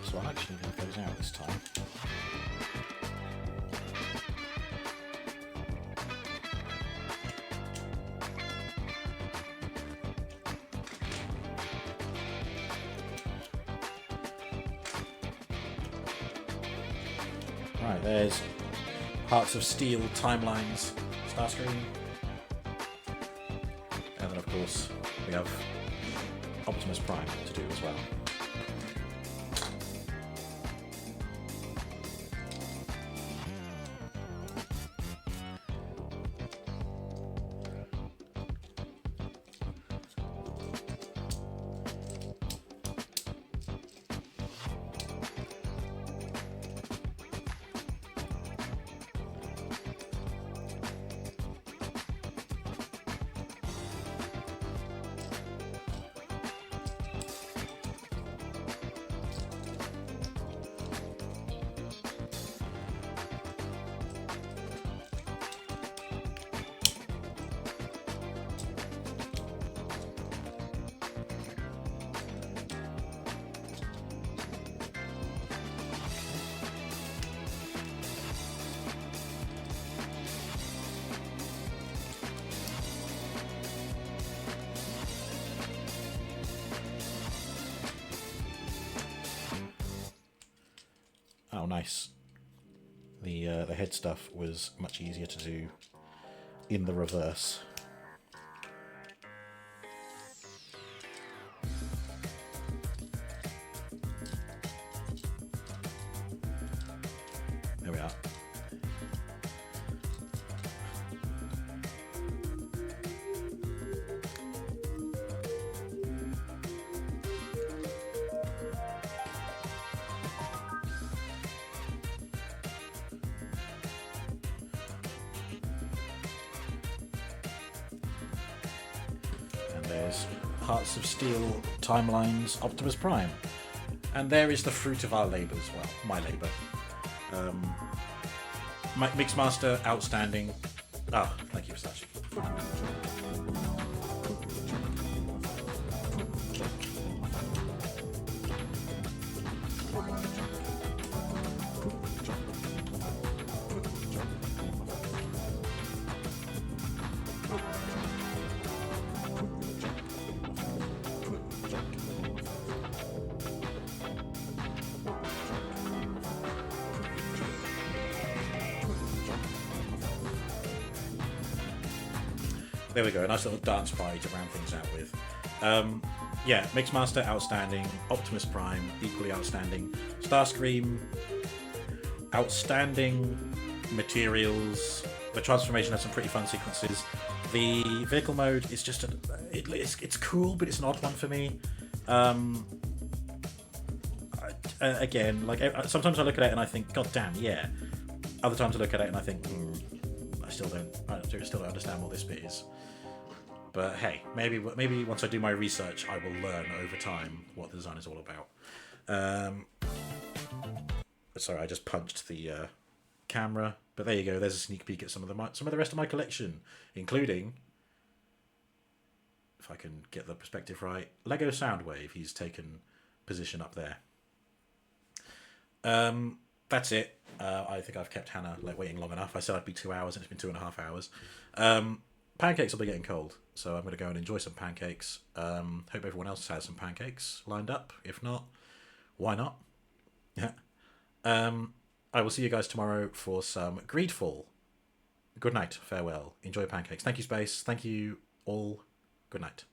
So I'm actually going to close out this time. Right, there's Hearts of Steel Timelines Starscream. And then of course we have Optimus Prime to do as well. Oh, nice. The head stuff was much easier to do in the reverse. There we are. There's Hearts of Steel Timelines Optimus Prime. And there is the fruit of our labours. Well, my labour. Mixmaster, outstanding. Ah, thank you, Versace. There we go, a nice little dance party to round things out with. Yeah, Mixmaster, outstanding. Optimus Prime, equally outstanding. Starscream, outstanding. Materials. The transformation has some pretty fun sequences. The vehicle mode is just it's cool, but it's an odd one for me. Again, like sometimes I look at it and I think, God damn, yeah. Other times I look at it and I think, I still don't understand what this bit is. But hey, maybe once I do my research, I will learn over time what the design is all about. Sorry, I just punched the camera, but there you go. There's a sneak peek at some of the rest of my collection, including, if I can get the perspective right, Lego Soundwave. He's taken position up there. That's it. I think I've kept Hannah waiting long enough. I said I'd be 2 hours, and it's been 2.5 hours. Pancakes will be getting cold, so I'm going to go and enjoy some pancakes. Hope everyone else has some pancakes lined up. If not, why not? I will see you guys tomorrow for some Greedfall. Good night. Farewell. Enjoy pancakes. Thank you, Space. Thank you all. Good night.